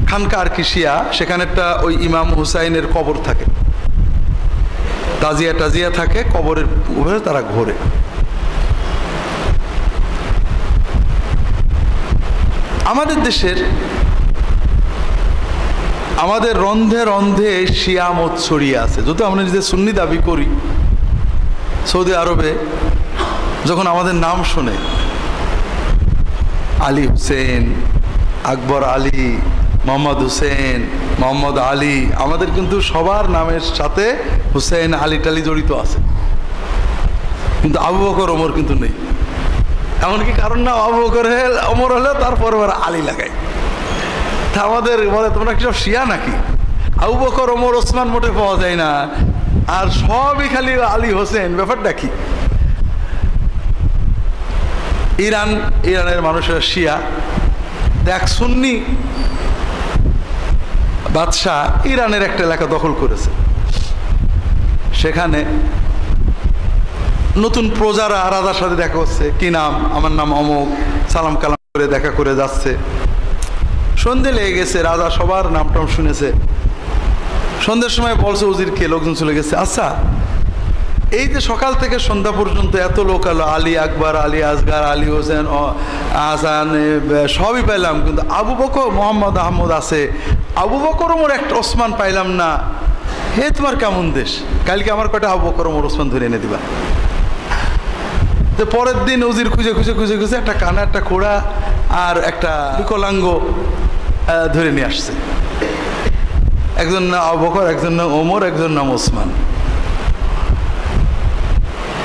খানকা আর কি শিয়া, সেখানে একটা ওই ইমাম হুসাইনের কবর থাকে, তাজিয়া টাজিয়া থাকে, কবরের উপরে তারা ঘোরে। আমাদের দেশের আমাদের রন্ধে রন্ধে শিয়া মত ছড়িয়ে আছে। যদিও আমরা নিজে সুন্নি দাবি করি, সৌদি আরবে যখন আমাদের নাম শোনে আলী হুসেন, আকবর আলী, মোহাম্মদ হুসেন, মোহাম্মদ আলী, আমাদের কিন্তু সবার নামের সাথে হুসেন আলী টালি জড়িত আছে, কিন্তু আবু বকর ওমর কিন্তু নেই। এমনকি কারণ না আবু বকর ওমর হলে তারপর আলী লাগাই। তা আমাদের বলে তোমরা কি সব শিয়া নাকি? আবু বকর ওমর ওসমান মোটে পাওয়া যায় না, আর সবই খালি আলী হোসেন। ব্যাপারটা কি? ইরানের মানুষেরা শিয়া, দেখ সুন্নি বাদশাহ ইরানের একটা এলাকা দখল করেছে, সেখানে নতুন প্রজারা রাজার সাথে দেখা হচ্ছে, কি নাম? আমার নাম অমুক, সালাম কালাম করে দেখা করে যাচ্ছে। সন্ধে লেগে গেছে, রাজা সবার নাম টাম শুনেছে। সন্ধ্যের সময় বলছে উজিরকে, লোকজন চলে গেছে। আচ্ছা, এই যে সকাল থেকে সন্ধ্যা পর্যন্ত এত লোক আলো, আলী আকবর, আলী আসগার, আলী হোসেন, আহসান, সবই পাইলাম, কিন্তু আবু বকর, মোহাম্মদ আহমদ আছে, আবু বকর ওমর একটা ওসমান পাইলাম না। হে তোমার কেমন দেশ? কালকে আমার কয়টা আবু বকর ওমর ওসমান ধরে এনে দিবা। তো পরের দিন উজির খুঁজে খুঁজে খুঁজে খুঁজে একটা কানা, একটা খোড়া আর একটা বিকলাঙ্গ ধরে নিয়ে আসছে। একজন নাম আবু বকর, একজন নাম ওমর, একজন নাম ওসমান।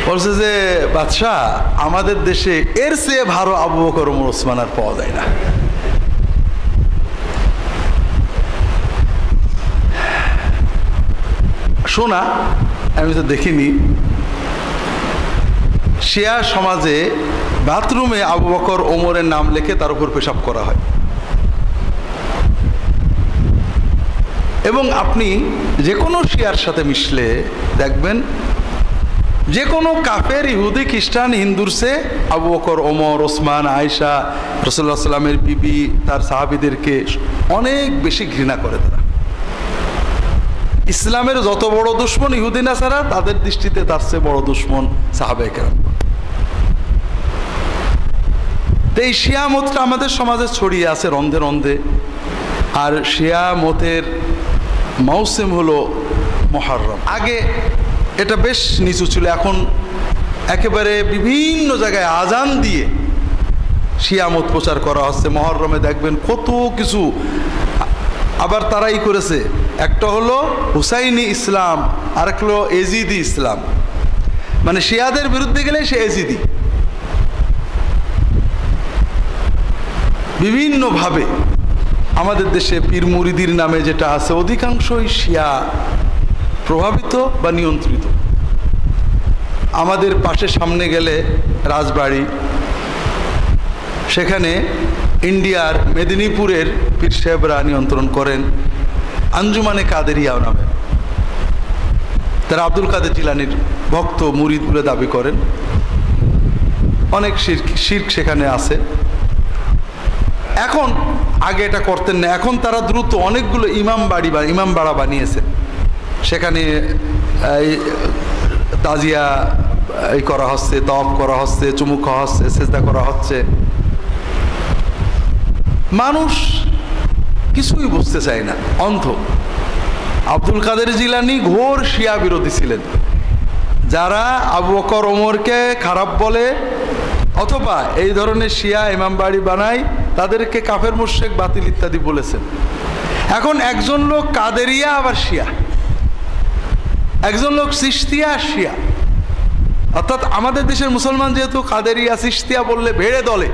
বলছে যে বাদশাহ, আমাদের দেশে এর চেয়ে ভালো আবু বকর ওমর ওসমান আর পাওয়া যায় না। শোনা, আমি তো দেখিনি, শিয়া সমাজে বাথরুমে আবু বকর ওমরের নাম লিখে তার উপর পেশাব করা হয়। এবং আপনি যে কোনো শিয়ার সাথে মিশলে দেখবেন, যে কোনো কাফের, ইহুদি, খ্রিস্টান, হিন্দুর সে আবু বকর, ওমর, ওসমান, আয়েশা, রাসূলুল্লাহ সাল্লামের বিবি, তার সাহাবীদেরকে অনেক বেশি ঘৃণা করে তারা। ইসলামের যত বড় দুশ্মন ইহুদি নাসারা, তাদের দৃষ্টিতে তার চেয়ে বড় দুশ্মন সাহাবায়ে কেরাম। তো এই শিয়া মতটা আমাদের সমাজে ছড়িয়ে আছে রন্ধে রন্ধে। আর শিয়া মতের মৌসুম হলো মুহররম। আগে এটা বেশ নিচু ছিল, এখন একেবারে বিভিন্ন জায়গায় আজান দিয়ে শিয়া মত প্রচার করা হচ্ছে। মুহররমে দেখবেন কত কিছু। আবার তারাই করেছে, একটা হলো হুসাইনি ইসলাম, আর একটা হলো এজিদি ইসলাম। মানে শিয়াদের বিরুদ্ধে গেলে সে এজিদি। বিভিন্নভাবে আমাদের দেশে পীর মুরিদির নামে যেটা আছে, অধিকাংশই শিয়া প্রভাবিত বা নিয়ন্ত্রিত। আমাদের পাশে সামনে গেলে রাজবাড়ি, সেখানে ইন্ডিয়ার মেদিনীপুরের পীর সাহেবরা নিয়ন্ত্রণ করেন আঞ্জুমানে কাদেরিয়া নামে। তারা আব্দুল কাদের জিলানির ভক্ত, মুরিদ বলে দাবি করেন। অনেক শিরক সেখানে আছে। এখন আগে এটা করতেন না, এখন তারা দ্রুত অনেকগুলো ইমাম বাড়া বানিয়েছে। সেখানে তাজিয়া এই করা হচ্ছে, তওয়াফ করা হচ্ছে, চুমু খাওয়া হচ্ছে, সেজদা করা হচ্ছে। মানুষ কিছুই বুঝতে চায় না, অন্ধ। আব্দুল কাদের জিলানী ঘোর শিয়া বিরোধী ছিলেন। যারা আবু বকর ওমরকে খারাপ বলে অথবা এই ধরনের শিয়া ইমাম বাড়ি বানায়, তাদেরকে কাফের মুশরিক বাতিল ইত্যাদি বলেছেন। এখন একজন লোক কাদেরিয়া আবার শিয়া, একজন লোক চিশতিয়া শিয়া। অর্থাৎ আমাদের দেশের মুসলমান যেহেতু কাদেরিয়া চিশতিয়া বললে ভেড়ে দলে,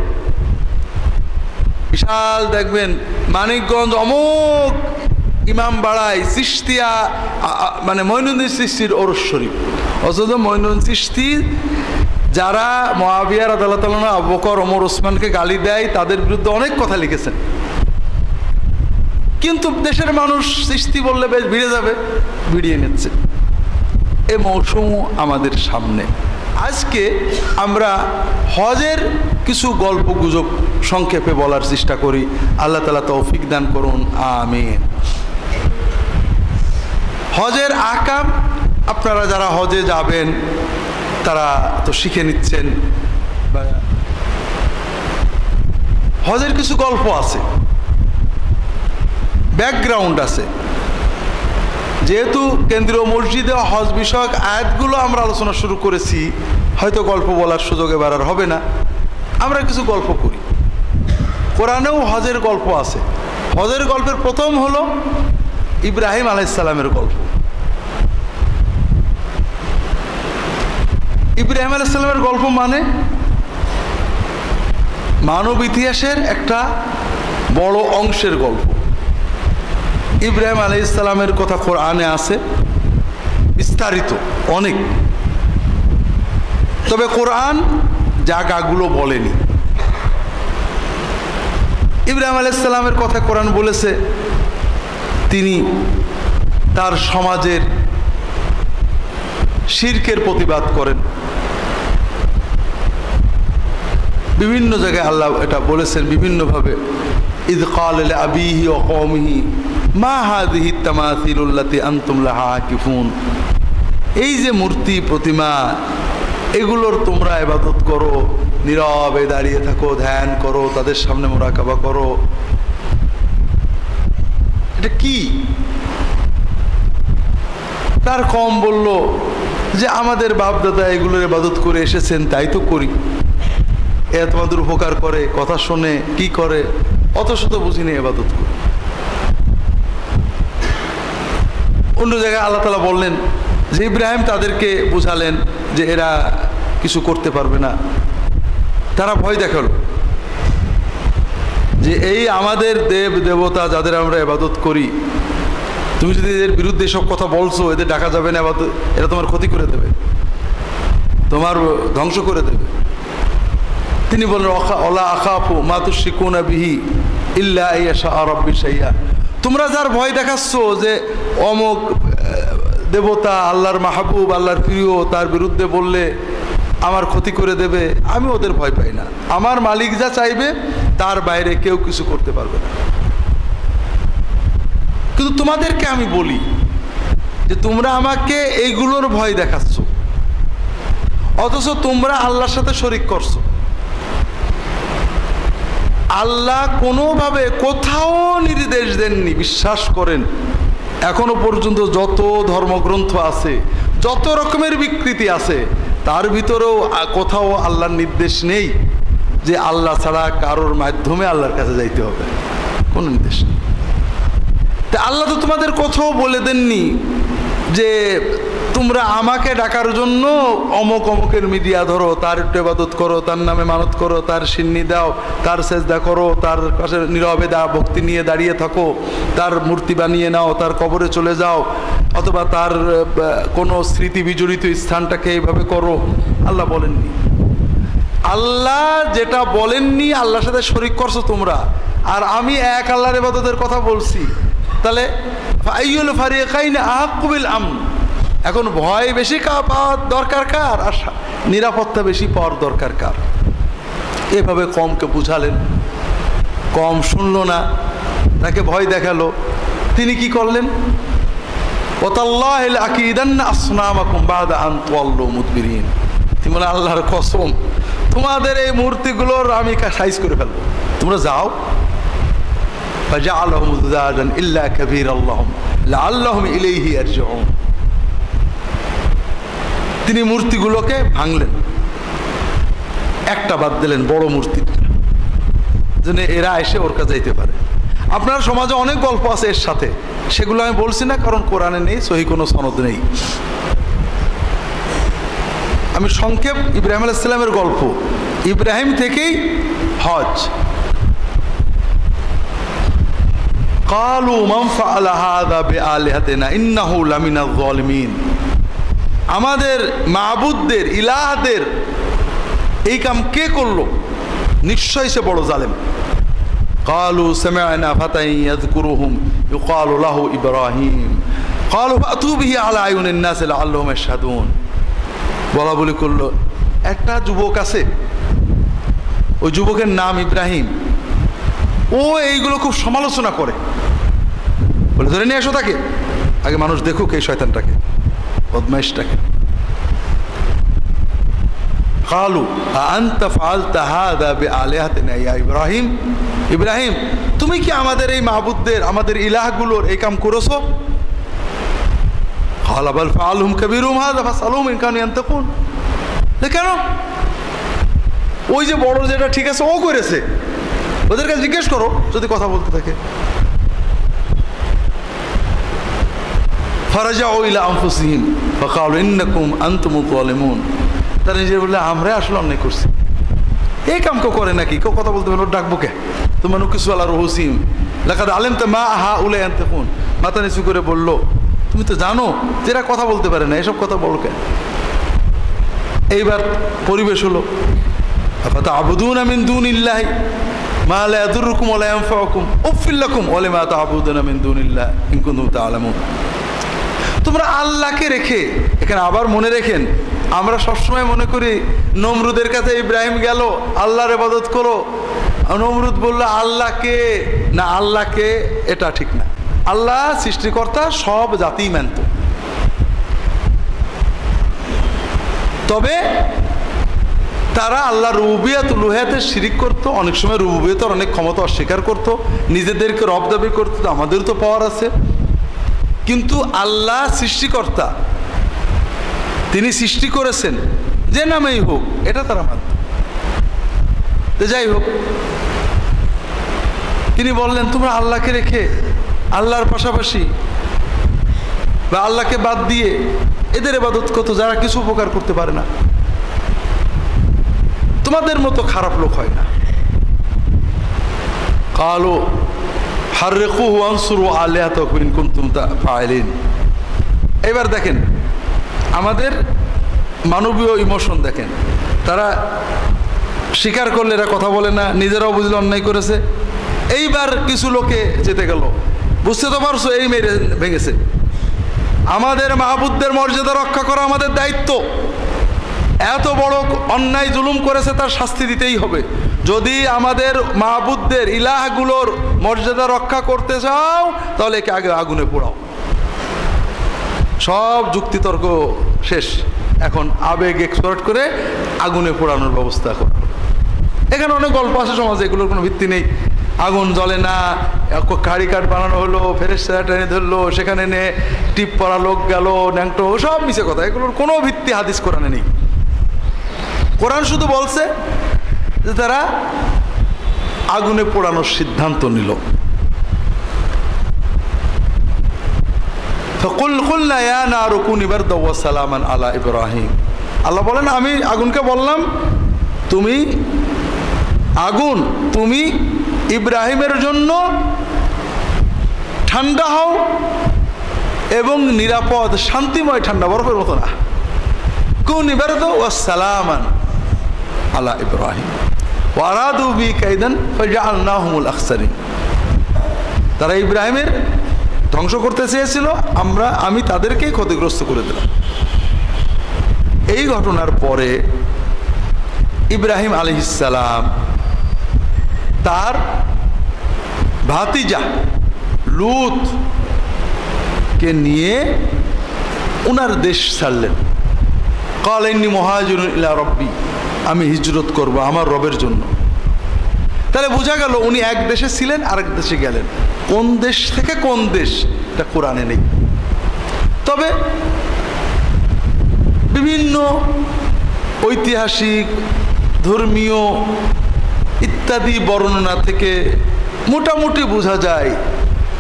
বিশাল দেখবেন মানিকগঞ্জ অমুক ইমাম বাড়ায় চিশতিয়া, মানে মঈনুদ্দিন চিশতির ওরস শরীফ। অথচ মঈনুদ্দিন চিশতি যারা মুআবিয়া রাদিয়াল্লাহু তাআলা আবু বকর ওমর ওসমানকে গালি দেয়, তাদের বিরুদ্ধে অনেক কথা লিখেছেন। কিন্তু দেশের মানুষ চিশতি বললে বেশ ভিড়ে যাবে, ভিড়িয়ে নিচ্ছে। এ মৌসুম আমাদের সামনে। আজকে আমরা হজের কিছু গল্প গুজব সংক্ষেপে বলার চেষ্টা করি। আল্লাহ তাআলা তৌফিক দান করুন, আমিন। হজের আহকাম আপনারা যারা হজে যাবেন তারা তো শিখে নিচ্ছেন। হজের কিছু গল্প আছে, ব্যাকগ্রাউন্ড আছে। যেহেতু কেন্দ্রীয় মসজিদে হজ বিষয়ক আয়াতগুলো আমরা আলোচনা শুরু করেছি, হয়তো গল্প বলার সুযোগ এবার আর হবে না। আমরা কিছু গল্প করি। কোরআনেও হজের গল্প আছে। হজের গল্পের প্রথম হলো ইব্রাহিম আলাইহিস সালামের গল্প। ইব্রাহিম আলাইহিস সালামের গল্প মানে মানব ইতিহাসের একটা বড় অংশের গল্প। ইব্রাহিম আলাইহিস সালামের কথা কোরআনে আছে বিস্তারিত অনেক, তবে কোরআন জায়গাগুলো বলেনি। ইব্রাহিম আলাইহিস সালামের কথা কোরআন বলেছে তিনি তার সমাজের শিরকের প্রতিবাদ করেন। বিভিন্ন জায়গায় আল্লাহ এটা বলেছেন বিভিন্নভাবে। ইয ক্বাল লিআবিহি ওয়া কওমিহি মা হাযিহি তামাসিলুল্লাতী আনতুম লাহা আকিফুন। এই যে মূর্তি প্রতিমা, এগুলোর তোমরা ইবাদত করো, নীরবে দাঁড়িয়ে থাকো, ধ্যান করো, তাদের সামনে মুরাকাবা করো, এটা কি? তার কম বলল যে আমাদের বাপ দাদা এগুলোর ইবাদত করে এসেছেন, তাই তো করি। এরা তোমাদের উপকার করে, কথা শোনে, কি করে, অত শত বুঝিনি, ইবাদত করে। অন্য জায়গায় আল্লাহ তাআলা বললেন যে ইব্রাহিম তাদেরকে বুঝালেন যে এরা কিছু করতে পারবে না। তারা ভয় দেখালো যে এই আমাদের দেব দেবতা যাদের আমরা ইবাদত করি, তুমি যদি এদের বিরুদ্ধে সব কথা বলছো, এদের ডাকা যাবে না, এরা তোমার ক্ষতি করে দেবে, তোমার ধ্বংস করে দেবে। তিনি বললেন ওয়ালা আখাফু মা তুশরিকুনা বিহি ইল্লা আইয়াশা রাব্বি শাইআ। তোমরা যার ভয় দেখাচ্ছ যে অমুক দেবতা আল্লাহর মাহবুব, আল্লাহর প্রিয়, তার বিরুদ্ধে বললে আমার ক্ষতি করে দেবে, আমি ওদের ভয় পাই না। আমার মালিক যা চাইবে তার বাইরে কেউ কিছু করতে পারবে না। কিন্তু তোমাদেরকে আমি বলি যে তোমরা আমাকে এইগুলোর ভয় দেখাচ্ছ, অথচ তোমরা আল্লাহর সাথে শরীক করছো। আল্লাহ কোনোভাবে কোথাও নির্দেশ দেননি, বিশ্বাস করেন। এখনো পর্যন্ত যত ধর্মগ্রন্থ আছে, যত রকমের বিকৃতি আছে, তার ভিতরেও কোথাও আল্লাহর নির্দেশ নেই যে আল্লাহ ছাড়া কারোর মাধ্যমে আল্লাহর কাছে যাইতে হবে, কোনো নির্দেশ নেই। তা আল্লাহ তো তোমাদের কোথাও বলে দেননি যে তোমরা আমাকে ডাকার জন্য অমুক অমুকের মিডিয়া ধরো, তার একটু ইবাদত করো, তার নামে মানত করো, তার সিন্নি দাও, তার সেজদা করো, তার কাছে নীরবে ভক্তি নিয়ে দাঁড়িয়ে থাকো, তার মূর্তি বানিয়ে নাও, তার কবরে চলে যাও, অথবা তার কোনো স্মৃতি বিজড়িত স্থানটাকে এইভাবে করো। আল্লাহ বলেননি। আল্লাহ যেটা বলেননি আল্লাহর সাথে শরীক করছো তোমরা, আর আমি এক আল্লাহর ইবাদতের কথা বলছি। তাহলে আইয়ুল ফারিকাইন আহাক্কু বিল আমন। এখন ভয় বেশি পাওয়ার দরকার কার, আর নিরাপত্তা বেশি পাওয়ার দরকার কার? এভাবে কমকে বুঝালেন, কম শুনল না, তাকে ভয় দেখালো। তিনি কি করলেন? ওয়াতাল্লাহি লাআকিদান্না আসনামাকুম বাদা আন তুওয়াল্লু মুদবিরিন। তুমি বলে আল্লাহর কসম, তোমাদের এই মূর্তিগুলোর আমি সাইজ করে ফেলবো, তোমরা যাও। فجعلهم ذجاجا إلا كبيرا لهم لعلهم إليه يرجعون। তিনি মূর্তিগুলোকে ভাঙলেন, একটা বাদ দিলেন, বড় মূর্তি, যেন এরা এসে ওর কাছে যেতে পারে। আপনার সমাজে অনেক গল্প আছে এর সাথে, সেগুলো আমি বলছি না, কারণ কোরআনে নেই, সহি কোনো সনদ নেই। আমি সংক্ষেপ ইব্রাহিম আলাইহিস সালামের গল্প, ইব্রাহিম থেকেই হজ। قالوا من فعل هذا بآلهتنا إنه لمن الظالمين। আমাদের মাবুদদের, ইলাহদের এই কাম কে করলো? নিশ্চয়ই সে বড় জালেম। قالوا سمعنا فتى يذكرهم يقال له إبراهيم قالوا فأتوا به على أعين الناس لعلهم يشهدون। বলা বলি করলো, একটা যুবক আছে, ওই যুবকের নাম ইব্রাহিম, ও এইগুলো খুব সমালোচনা করে, বলে ধরে নিয়ে এসো তাকে, আগে মানুষ দেখুক এই শয়তানটাকে, বদমাইশটাকে। قالوا أأنت فعلت هذا بآلهتنا يا إبراهيم। ইব্রাহিম, তুমি কি আমাদের এই মাবুদদের, আমাদের ইলাহগুলোর এই কাম করেছো? قال بل فعلهم كبيرهم هذا فاسألوهم إن كانوا ينطقون। কেন? ওই যে বড় যেটা ঠিক আছে ও করেছে, ওদের কাছে জিজ্ঞেস করো যদি কথা বলতে থাকে। ফারাজাউ ইলা আনফুসিহিম ফাকালু ইন্নাকুম আনতুমুয যালিমুন। তারা নিজে বললে আমরা আসলে অন্যায় করছি, এই কাম কেউ করে নাকি? কেউ কথা বলতে পারো, ডাকবো কে? তোমার কিছু আলা রুহুসিহিম লাকাদ আলিমতা মা হাউলা ইয়ানতিকুন। মাথা নিচু করে বলল, তুমি তো জানো যে এরা কথা বলতে পারে না, এসব কথা বলো কে? এইবার পরিবেশ হলো, আফাতা'বুদুনা মিন দুনিল্লাহি মা লা ইয়াদুররুকুম ওয়া লা ইয়ানফাউকুম উফফিল লাকুম ওয়া লিমা তা'বুদুনা মিন দুনিল্লাহি ইন কুনতুম তা'লামুন। তোমরা আল্লাহকে রেখে, এখানে আবার মনে রেখেন, আমরা সবসময় মনে করি নমরুদের কাছে ইব্রাহিম গেল, আল্লাহর ইবাদত করো, নমরুদ বলল আল্লাহকে না, আল্লাহকে, এটা ঠিক না। আল্লাহ সৃষ্টিকর্তা, সব জাতিই মানত, তবে তারা আল্লাহ রুবুবিয়ত উলুহিয়াতে শিরিক করতো, অনেক সময় রুবুবিয়তের অনেক ক্ষমতা অস্বীকার করতো, নিজেদেরকে রব দাবি করতো, আমাদেরও তো পাওয়ার আছে। কিন্তু আল্লাহ সৃষ্টিকর্তা, তিনি সৃষ্টি করেছেন যে নামেই হোক, এটা তারা মানত। তো যাই হোক, তিনি বললেন তোমরা আল্লাহকে রেখে, আল্লাহর পাশাপাশি বা আল্লাহকে বাদ দিয়ে এদের ইবাদত করতো যারা কিছু উপকার করতে পারে না, তোমাদের মতো খারাপ লোক হয় না। কালো হাররিকুহু ওয়ানসুরু আলিহাতাকুম ইন কুনতুম ফাইলিন। এবার দেখেন আমাদের মানবীয় ইমোশন দেখেন, তারা স্বীকার করলে এরা কথা বলে না, নিজেরাও বুঝলে অন্যায় করেছে। এইবার কিছু লোকে যেতে গেল, বুঝতে তো পারছো, এই মেরে ভেঙেছে। আমাদের মাহবুবদের মর্যাদা রক্ষা করা আমাদের দায়িত্ব। এত বড় অন্যায় জুলুম করেছে, তার শাস্তি দিতেই হবে। যদি আমাদের মাহবুবদের ইলাহগুলোর মর্যাদা রক্ষা করতে চাও, তাহলে একে আগে আগুনে পোড়াও। সব যুক্তিতর্ক শেষ, এখন আবেগ এক্সপার্ট করে আগুনে পোড়ানোর ব্যবস্থা করো। এখানে অনেক গল্প আছে সমাজে, এগুলোর কোনো ভিত্তি নেই। আগুন জ্বলে না, কারি কাঠ বানানো হলো, ফেরেশতারা টেনে ধরলো, সেখানে নে টিপ পরা লোক গেল, ন্যাংটো, সব মিছে কথা। এগুলোর কোনো ভিত্তি হাদিস কোরআনে নেই। কোরআন শুধু বলছে যে তারা আগুনে পোড়ানোর সিদ্ধান্ত নিল। ফাকুলনা ইয়া নারু কুনি বারদাও ওয়া সালামান আলা ইব্রাহিম। আল্লাহ বলেন, আমি আগুনকে বললাম, তুমি আগুন, তুমি ইব্রাহিমের জন্য ঠান্ডা হও এবং নিরাপদ, শান্তিময় ঠান্ডা, বরফের মতো না। কুনি বারদাও ওয়া সালামান আলা ইব্রাহিম ওয়া আরাদু বি কাইদান ফাজআলনাহুমুল আখসারিন। তারা ইব্রাহিমের ধ্বংস করতে চেয়েছিল, আমি তাদেরকেই ক্ষতিগ্রস্ত করে দিলাম। এই ঘটনার পরে ইব্রাহিম আলাইহিস সালাম তার ভাতিজা লূতকে নিয়ে ওনার দেশ ছাড়লেন। ক্বালা ইন্নী মুহাজিরুন ইলা রাব্বি, আমি হিজরত করব আমার রবের জন্য। তাহলে বোঝা গেল উনি এক দেশে ছিলেন, আরেক দেশে গেলেন। কোন দেশ থেকে কোন দেশ এটা কোরআনে নেই। তবে বিভিন্ন ঐতিহাসিক, ধর্মীয় ইত্যাদি বর্ণনা থেকে মোটামুটি বোঝা যায়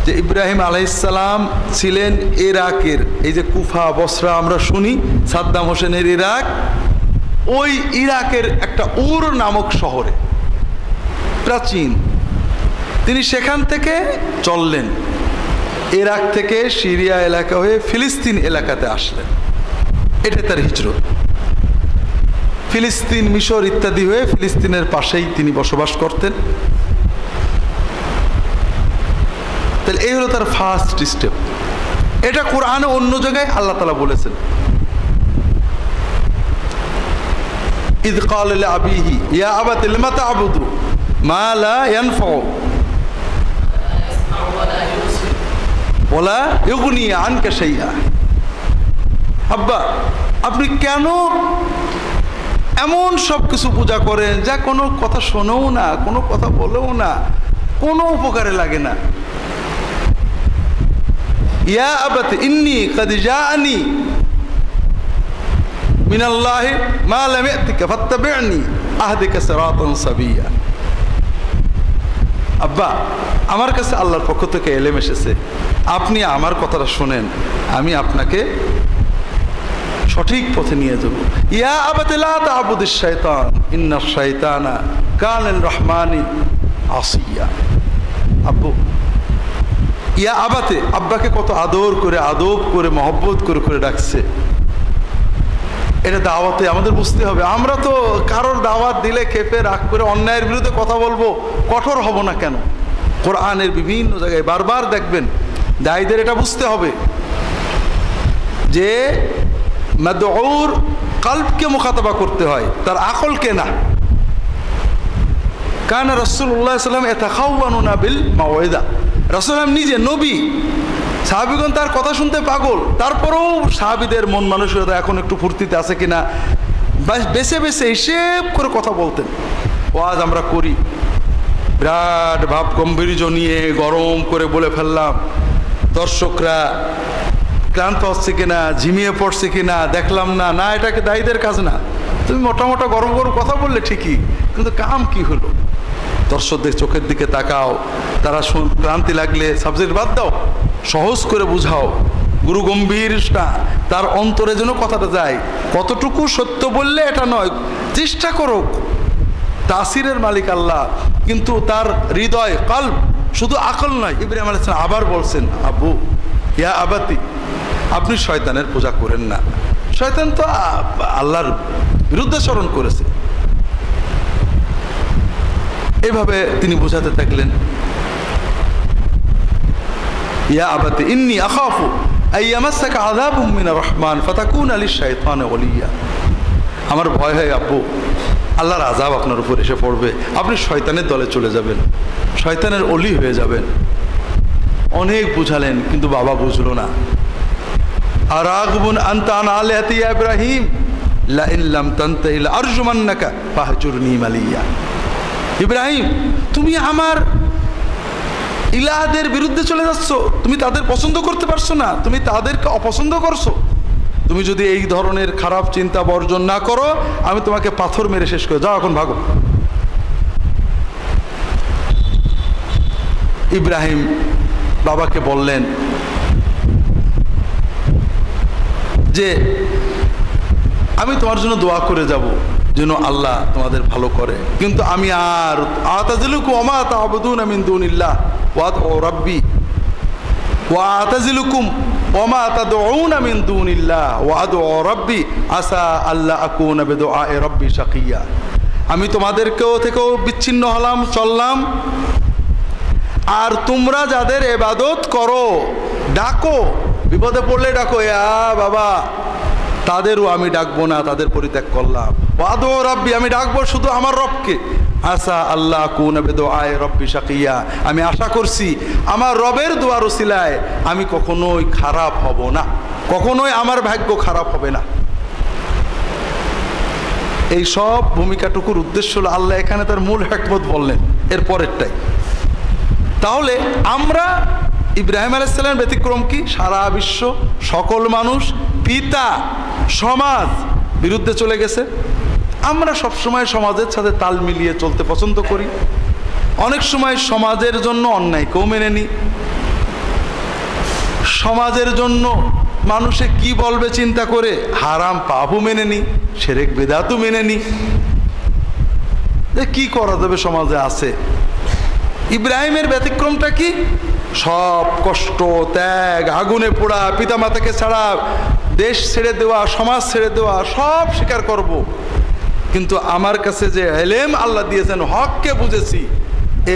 যে ইব্রাহিম আলাইহিসসালাম ছিলেন ইরাকের, এই যে কুফা বসরা আমরা শুনি সাদ্দাম হোসেনের ইরাক, ওই ইরাকের একটা উর নামক শহরে, প্রাচীন। তিনি সেখান থেকে চললেন, ইরাক থেকে সিরিয়া এলাকা হয়ে ফিলিস্তিন এলাকাতে আসলেন। এটা তার হিজরত। ফিলিস্তিন, মিশর ইত্যাদি হয়ে ফিলিস্তিনের পাশেই তিনি বসবাস করতেন। তাহলে এই হলো তার ফার্স্ট স্টেপ। এটা কোরআনে অন্য জায়গায় আল্লাহ তাআলা বলেছেন, ইয ক্বালা লিআবিহি ইয়া আবাতি লিমা তা'বুদু মা লা ইয়ানফাউ ওয়ালা ইউগনি আনকা শাইআ। আব্বা, আপনি কেন এমন সব কিছু পূজা করেন যা কোনো কথা শোনেও না, কোনো কথা বলেও না, কোনো উপকারে লাগে না? ইয়া আবাতি ইন্নী কাদ জাআনি মিনাল্লাহি মা লাম ইয়াতিকা ফাত্তাবি'নি আহদিকা সিরাতান সাবিয়্যা। আব্বা, আমার কাছে আল্লাহর পক্ষ থেকে এলেম এসেছে, আপনি আমার কথাটা শোনেন, আমি আপনাকে সঠিক পথে নিয়ে যাব। ইয়া আবাতি লা তা'বুদিশ শাইতান ইন্নাশ শাইতানা কানা লির রহমানি আসিয়া। আব্বু, ইয়া আবাতে, আব্বাকে কত আদর করে, আদব করে, মহব্বত করে করে ডাকছে। এটা দাওয়াতে আমাদের বুঝতে হবে। আমরা তো কারোর দাওয়াত দিলে খেপে রাগ করে অন্যায়ের বিরুদ্ধে কথা বলবো, কঠোর হব না কেন? কোরআনের বিভিন্ন জায়গায় বারবার দেখবেন দায়ীদের এটা বুঝতে হবে যে মাদউর কলবকে মুখাতাবা করতে হয়, তার আকলকে না। কানা রাসূলুল্লাহ সাল্লাল্লাহু আলাইহি ওয়াসাল্লাম ইয়াতাখাওয়ানুনা বিল মাওইদা। রাসূল নিজে নবী, সাহাবীগণ তার কথা শুনতে পাগল, তারপরেও সাহাবীদের মন মানসিকতা এখন একটু ফুর্তিতে আছে কিনা বেছে বেছে হিসেব করে কথা বলতেন। ওয়াজ আমরা করি, বিরাট ভাব গম্ভীর্য নিয়ে গরম করে বলে ফেললাম, দর্শকরা ক্লান্ত হচ্ছে কিনা, ঝিমিয়ে পড়ছে কিনা দেখলাম না। না, এটাকে দায়ীদের কাজ না। তুমি মোটা মোটা গরম গরম কথা বললে ঠিকই, কিন্তু কাম কি হলো? দর্শকদের চোখের দিকে তাকাও, তারা ক্লান্তি লাগলে সাবজেক্ট বাদ দাও, সহজ করে বুঝাও, গুরু গম্ভীরটা তার অন্তরে যেন কথাটা যায়। কতটুকু সত্য বললে এটা নয়, চেষ্টা করো। তাসিরের মালিক আল্লাহ, কিন্তু তার হৃদয় কলব, শুধু আকল নয়। ইব্রাহিম আলাইহিস সালাম আবার বলছেন, আব্বু ইয়া আবাতি, আপনি শয়তানের পূজা করেন না। শয়তান তো আল্লাহর বিরুদ্ধে স্মরণ করেছে। এভাবে তিনি বোঝাতে থাকলেন, ইয়া আবাতি ইন্নী আখাফু আইয়ামাসসাকা আযাবুম মিনার রহমান ফাতাকুনা লিশ-শাইতানি ওয়ালিয়্যা। আমার ভয় হয় আব্বু, আল্লাহর আযাব আপনার উপর এসে পড়বে, আপনি শয়তানের দলে চলে যাবেন, শয়তানের ওলি হয়ে যাবেন। অনেক বুঝালেন, কিন্তু বাবা বুঝলো না। আরাগবুন আনতা আন আলিহাতি ইয়া ইব্রাহিম লা ইন লাম তানতাহি লা আরজুমান্নাকা ফাহজুরনি মালিয়া। ইব্রাহিম, তুমি আমার ইলাহদের বিরুদ্ধে চলে যাচ্ছ, তুমি তাদের পছন্দ করতে পারছো না, তুমি তাদেরকে অপছন্দ করছো। তুমি যদি এই ধরনের খারাপ চিন্তা বর্জন না করো, আমি তোমাকে পাথর মেরে শেষ করে যাও, এখন ভাগো। ইব্রাহিম বাবাকে বললেন যে আমি তোমার জন্য দোয়া করে যাব যেন আল্লাহ তোমাদের ভালো করে, কিন্তু আমি আর আতাজিলুকুম ওয়া মা তা'বুদুনা মিন দুনিল্লাহ ওয়া আদউ রাব্বি ওয়া আতাজিলুকুম ওয়া মা তাদউনা মিন দুনিল্লাহ ওয়া আদউ রাব্বি আসা আল্লা আকুনা বিদুআই রাব্বি শাকিয়া। আমি তোমাদেরকেও থেকেও বিচ্ছিন্ন হলাম, চললাম, আর তোমরা যাদের ইবাদত করো, ডাকো, বিপদে পড়লে ডাকো, ইয়া বাবা, তাদেরও আমি ডাকবো না, তাদের পরিত্যাগ করলাম। ওয়াদু রাব্বি, আমি ডাকবো শুধু আমার রবকে। আসা আল্লাহ আকুনা বিদুআই রাব্বি শাকিয়া, আমি আশা করছি আমার রবের দোয়ার উসিলায় আমি কখনোই খারাপ হব না, কখনোই আমার ভাগ্য খারাপ হবে না। এই সব ভূমিকাটুকুর উদ্দেশ্য হলো আল্লাহ এখানে তার মূল হিকমত বললেন এর পরেরটাই। তাহলে আমরা ইব্রাহিম আলাইহিস সালামের ব্যতিক্রম কি? সারা বিশ্ব সকল মানুষ, পিতা, সমাজ বিরুদ্ধে চলে গেছে। আমরা সবসময় সমাজের সাথে তাল মিলিয়ে চলতে পছন্দ করি। অনেক সময় সমাজের জন্য অন্যায়কেও মেনে নিই, সমাজের জন্য মানুষে কি বলবে চিন্তা করে হারাম পাপও মেনে নিই, শিরক বিদআতও মেনে নিই। কি করা যাবে, সমাজে আছে। ইব্রাহিমের ব্যতিক্রমটা কি? সব কষ্ট ত্যাগ, আগুনে পোড়া, পিতামাতাকে ছাড়া, দেশ ছেড়ে দেওয়া, সমাজ ছেড়ে দেওয়া, সব স্বীকার করব, কিন্তু আমার কাছে যে ইলম আল্লাহ দিয়েছেন, হককে বুঝেছি,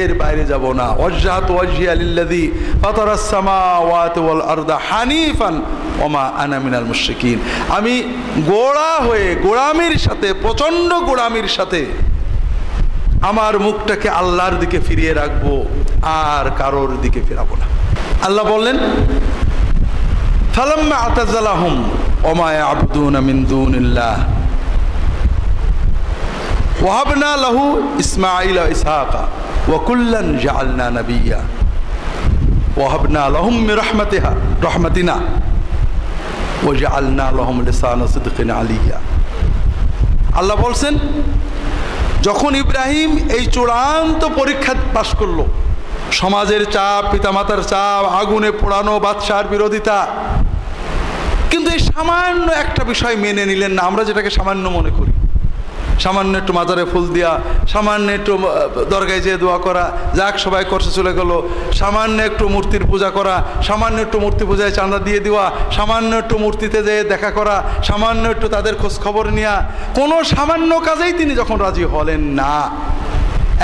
এর বাইরে যাব না। ওয়াজহাতু ওয়াজহিয়া লিল্লাযী ফাতারাস সামাওয়াতি ওয়াল আরদা হানিফান ওয়া মা আনা মিনাল মুশরিকিন। আমি গোড়া হয়ে গোড়ামির সাথে, প্রচণ্ড গোড়ামির সাথে আমার মুখটাকে আল্লাহর দিকে ফিরিয়ে রাখবো, আর কারোর দিকে ফিরাবো না। আল্লাহ বললেন ফালাম্মা আতাযালাহুম ওয়া মা ইয়াবুদুনা মিন দুনিল্লাহ ওয়াহাবনা লাহু ইসমাঈলা ওয়া ইসহাকা ওয়া কুল্লান জাআলনা নাবিয়্যা ওয়াহাবনা লাহুম মিন রাহমাতিনা ওয়া জাআলনা লাহুম লিসানা সিদকিন আলিয়্যা। আল্লাহ বলছেন, যখন ইব্রাহিম এই চূড়ান্ত পরীক্ষা পাশ করলো, সমাজের চাপ, পিতামাতার চাপ, আগুনে পোড়ানো, বাদশার বিরোধিতা, কিন্তু এই সামান্য একটা বিষয় মেনে নিলেন না। আমরা যেটাকে সামান্য মনে করি, সামান্য একটু মাজারে ফুল দেওয়া, সামান্য একটু দরগায় যেয়ে দোয়া করা, যাক সবাই করছে চলে গেল, সামান্য একটু মূর্তির পূজা করা, সামান্য একটু মূর্তি পূজায় চাঁদা দিয়ে দেওয়া, সামান্য একটু মূর্তিতে যেয়ে দেখা করা, সামান্য একটু তাদের খোঁজ খবর নেওয়া, কোনো সামান্য কাজেই তিনি যখন রাজি হলেন না,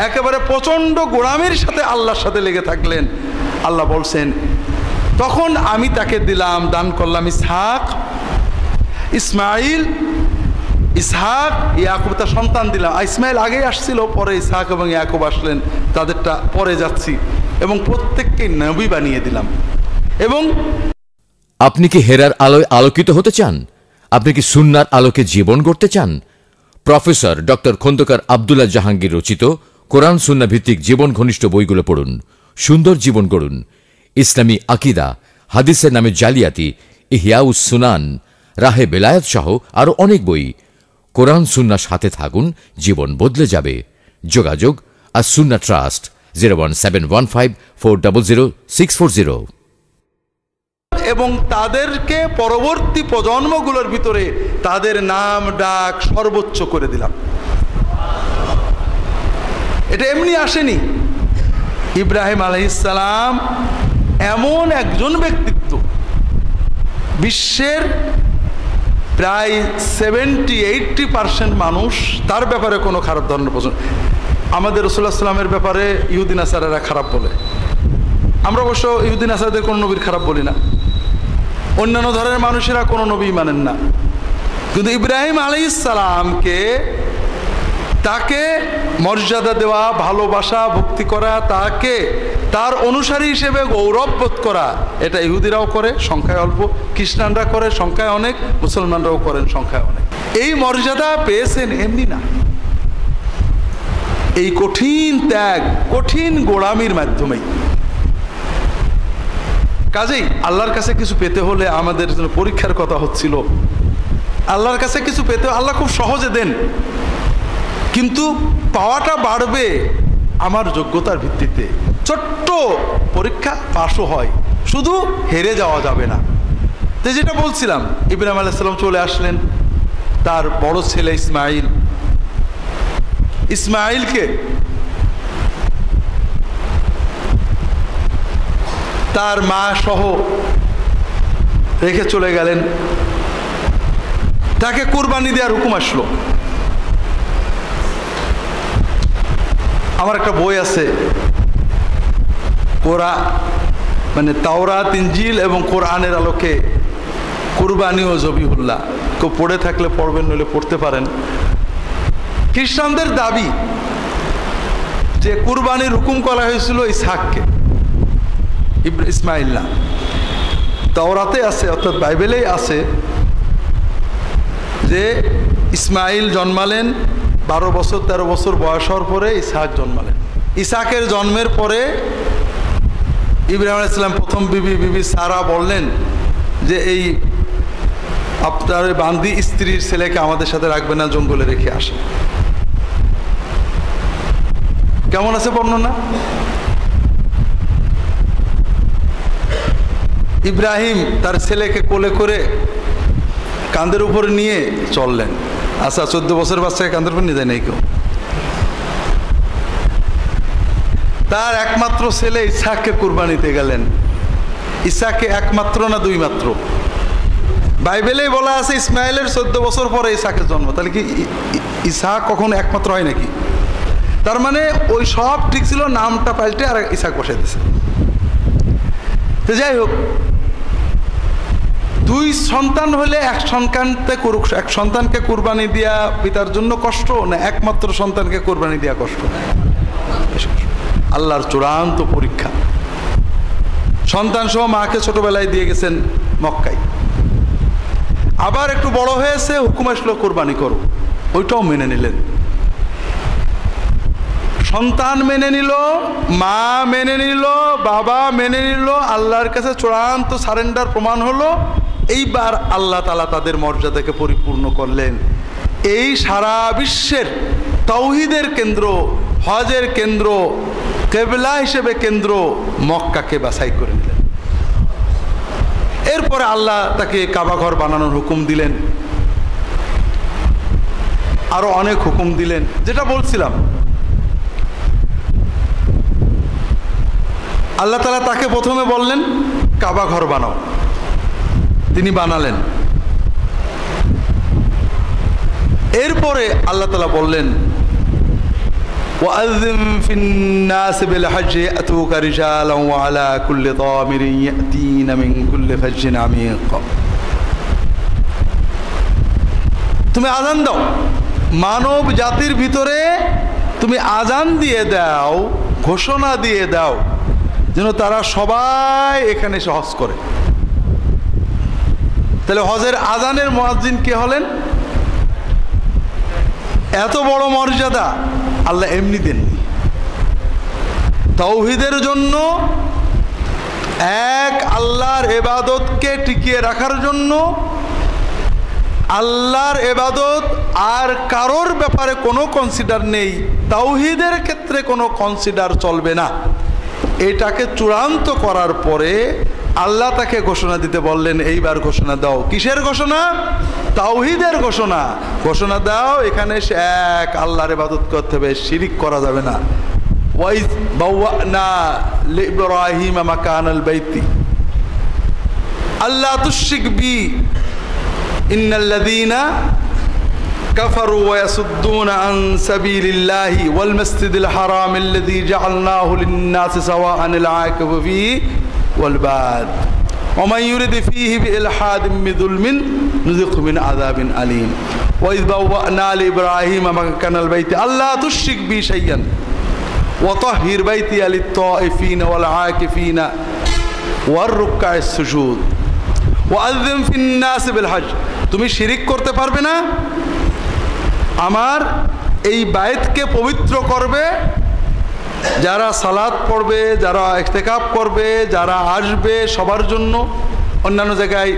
একেবারে প্রচণ্ড গোড়ামির সাথে আল্লাহর সাথে লেগে থাকলেন। আল্লাহ বলছেন, তখন আমি তাকে দিলাম, দান করলাম ইসহাক, ইসমাইল, ইসহাক, ইয়াকুব তার সন্তান দিলাম। ইসমাইল আগেই আসছিল, পরে ইসহাক এবং ইয়াকুব আসলেন, তাদেরটা পরে যাচ্ছি, এবং প্রত্যেককে নবী বানিয়ে দিলাম। এবং আপনি কি হেরার আলোয় আলোকিত হতে চান? আপনি কি সুন্নাহর আলোকে জীবন গড়তে চান? প্রফেসর ডক্টর খন্দকার আব্দুল্লাহ জাহাঙ্গীর রচিত কোরআন সুন্নাহ ভিত্তিক জীবন ঘনিষ্ঠ বইগুলো পড়ুন, সুন্দর জীবন গড়ুন। ইসলামী আকিদা, হাদিসের নামে জালিয়াতি, ইহয়াউস সুনান, রাহে বেলায়েত সহ আরো অনেক বই। কোরআন সুন্নাহ সাথে থাকুন, জীবন বদলে যাবে। যোগাযোগ আর সুন্নাহ ট্রাস্ট 01715400640। এবং তাদেরকে পরবর্তী প্রজন্মগুলোর ভিতরে তাদের নাম ডাক সর্বোচ্চ করে দিলাম। এটা এমনি আসেনি। ইব্রাহিম আলাইহিস সালাম এমন একজন ব্যক্তিত্ব, বিশ্বের প্রায় 70-80% মানুষ তার ব্যাপারে কোনো খারাপ ধরনের পছন্দ। আমাদের রাসূলুল্লাহ সাল্লামের ব্যাপারে ইহুদি নাসারারা খারাপ বলে, আমরা অবশ্য ইহুদি নাসারাদের কোনো নবীর খারাপ বলি না, অন্যান্য ধরনের মানুষেরা কোনো নবী মানেন না, কিন্তু ইব্রাহিম আলাইহিস সালামকে, তাকে মর্যাদা দেওয়া, ভালোবাসা, ভক্তি করা, তাকে তার অনুসারী হিসেবে গৌরব বোধ করা, এটা ইহুদিরাও করে, সংখ্যায় অল্প, খ্রিস্টানরা করে, সংখ্যায় অনেক, মুসলমানরাও করেন, সংখ্যায় অনেক। এই মর্যাদা পেয়েছেন এমনি না, এই কঠিন ত্যাগ, কঠিন গোলামির মাধ্যমেই। কাজেই আল্লাহর কাছে কিছু পেতে হলে আমাদের জন্য পরীক্ষার কথা হচ্ছিল। আল্লাহর কাছে কিছু পেতে আল্লাহ খুব সহজে দেন, কিন্তু পাওয়াটা বাড়বে আমার যোগ্যতার ভিত্তিতে। ছোট্ট পরীক্ষা পাশও হয়, শুধু হেরে যাওয়া যাবে না। তো যেটা বলছিলাম, ইব্রাহিম আলাইহিস সালাম চলে আসলেন, তার বড় ছেলে ইসমাইল, ইসমাইলকে তার মা সহ রেখে চলে গেলেন। তাকে কুরবানি দেওয়ার হুকুম আসলো। আমার একটা বই আছে, মানে তাওরাত, ইনজিল এবং কোরআনের আলোকে কুরবানি ও জবিহুল্লাহ। কেউ পড়ে থাকলে পড়বেন, নইলে পড়তে পারেন। খ্রিস্টানদের দাবি যে কুরবানির হুকুম করা হয়েছিল ইসহাককে, ইসমাইল না। তাওরাতে আছে, অর্থাৎ বাইবেলেই আছে যে ইসমাইল জন্মালেন, 12 বছর 13 বছর বয়স হওয়ার পরে ইসহাক জন্মালেন। ইসহাকের জন্মের পরে ইব্রাহিম আলাইহিস সালাম প্রথম বিবি সারা বললেন যে এই আপনার বান্দি স্ত্রীর ছেলেকে আমাদের সাথে রাখবে না, জঙ্গলে রেখে আসে। কেমন আছে বর্ণনা? ইব্রাহিম তার ছেলেকে কোলে করে কাঁধের উপর নিয়ে চললেন। আচ্ছা, 14 বছর বাচ্চাকে কাঁধের উপর নিয়ে যায় নাই কেউ। তার একমাত্র ছেলে ইসহাককে কুরবানিতে গেলেন। ইসহাককে একমাত্র না দুই মাত্র? বাইবেলেই বলা আছে ইসমাইলের 14 বছর পরে ইসহাকের জন্ম। তাহলে কি ইসহাক কখনো একমাত্র হয় নাকি? তার মানে ওই সব ঠিক ছিল, নামটা পাল্টে আর ইসহাক বসাই দিয়েছে। তো যাই হোক, দুই সন্তান হলে এক সন্তানকে কুরবানি দেওয়া পিতার জন্য কষ্ট না একমাত্র সন্তানকে কুরবানি দেওয়া কষ্ট? আল্লাহর চূড়ান্ত পরীক্ষা। সন্তান সহ মাকে ছোটবেলায় দিয়ে গেছেন মক্কায়, আবার একটু বড় হয়েছে, হুকুম আসলো কোরবানি করো, ওইটাও মেনে নিলেন। সন্তান মেনে নিল, মা মেনে নিল, বাবা মেনে নিল, আল্লাহর কাছে চূড়ান্ত সারেন্ডার প্রমাণ হলো। এইবার আল্লাহ তাআলা তাদের মর্যাদাকে পরিপূর্ণ করলেন। এই সারা বিশ্বের তাওহীদের কেন্দ্র, হজের কেন্দ্র, কিবলা হিসেবে কেন্দ্র মক্কাকে বাছাই করে নিলেন। এরপরে আল্লাহ তাকে কাবা ঘর বানানোর হুকুম দিলেন, আরো অনেক হুকুম দিলেন। যেটা বলছিলাম, আল্লাহ তাআলা তাকে প্রথমে বললেন কাবা ঘর বানাও, তিনি বানালেন। এরপরে আল্লাহ তাআলা বললেন وأذن في الناس بالحج يأتوك رجالا وعلى كل ضامر يأتين من كل فج عميق। তুমি আযান দাও, মানব জাতির ভিতরে তুমি আযান দিয়ে দাও, ঘোষণা দিয়ে দাও যেন তারা সবাই এখানে এসে হজ করে। তাহলে হজের আযানের মুয়াজ্জিন কে হলেন? এত বড় মর্যাদা আল্লাহ এমনি দেননি। তাওহীদের জন্য, এক আল্লাহর ইবাদতকে টিকিয়ে রাখার জন্য, আল্লাহর ইবাদত আর কারোর ব্যাপারে কোনো কনসিডার নেই, তাওহীদের ক্ষেত্রে কোনো কনসিডার চলবে না। এটাকে চূড়ান্ত করার পরে আল্লাহ তাকে ঘোষণা দিতে বললেন, এইবার ঘোষণা দাও। কিসের ঘোষণা? তাওহীদের ঘোষণা। ঘোষণা দাও এখানে এক আল্লাহর ইবাদত করতে হবে, শিরিক করা যাবে না। ওয়াইজ বাওয়ানা লিইব্রাহিম মাকানাল বাইতি আল্লা তুশরিক বি ইন্নাল্লাযীনা কাফারু ওয়া ইয়াসুদ্দুনা আন সাবিলিল্লাহি ওয়াল মাসজিদিল হারামিল্লাযী জাআলনাহু লিন-নাসি সাওয়াআনিল আকিবু ফীহি ওয়াল বাদ ওয়া মান ইউরিদ ফীহি বিইলহাদিন বিযুলমিন নুযিকহু মিন আযাবিন আলীম। ওয়াইজ বাওয়ানা লিইব্রাহিম মাকানাল বাইতি আল্লা তুশরিক বি শাইআন ওয়া তাহহির বাইতিয়া লিত-তাইফিনা ওয়াল আকিফিনা ওয়ার রুকআইস সুজুদ ওয়া আযযিম ফিন-নাসি বিল হজ। তুমি শিরিক করতে পারবে না, আমার এই বাইতকে পবিত্র করবে, যারা সালাত পড়বে, যারা ইতিকাফ করবে, যারা আসবে সবার জন্য, অন্যান্য জায়গায়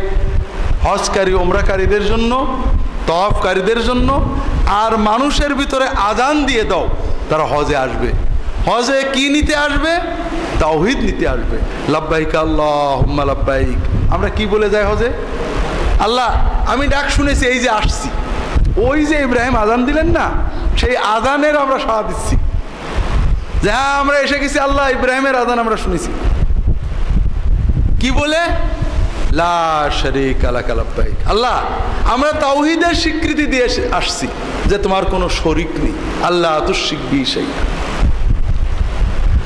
হজকারী ওমরাকারীদের জন্য, তওয়াফকারীদের জন্য, আর মানুষের ভিতরে আযান দিয়ে দাও তারা হজে আসবে। হজে কি নিতে আসবে? তাওহীদ নিতে আসবে। লাব্বাইক আল্লাহুম্মা লাব্বাইক। আমরা কি বলে যাই হজে? আল্লাহ আমি ডাক শুনেছি, এই যে আসছি, ওই যে ইব্রাহিম আযান দিলেন না, সেই আযানের আমরা সাড়া দিচ্ছি যে হ্যাঁ আমরা এসে গেছি, আল্লাহ ইব্রাহিমের আযান আমরা শুনেছি। কি বলে? লা শারীকা লাকা লাব্বাইক। আল্লাহ আমরা তাওহীদের স্বীকৃতি দিয়ে আসছি যে তোমার কোনো শরীক নেই, আল্লাহ তুশরিক বি শাইআ।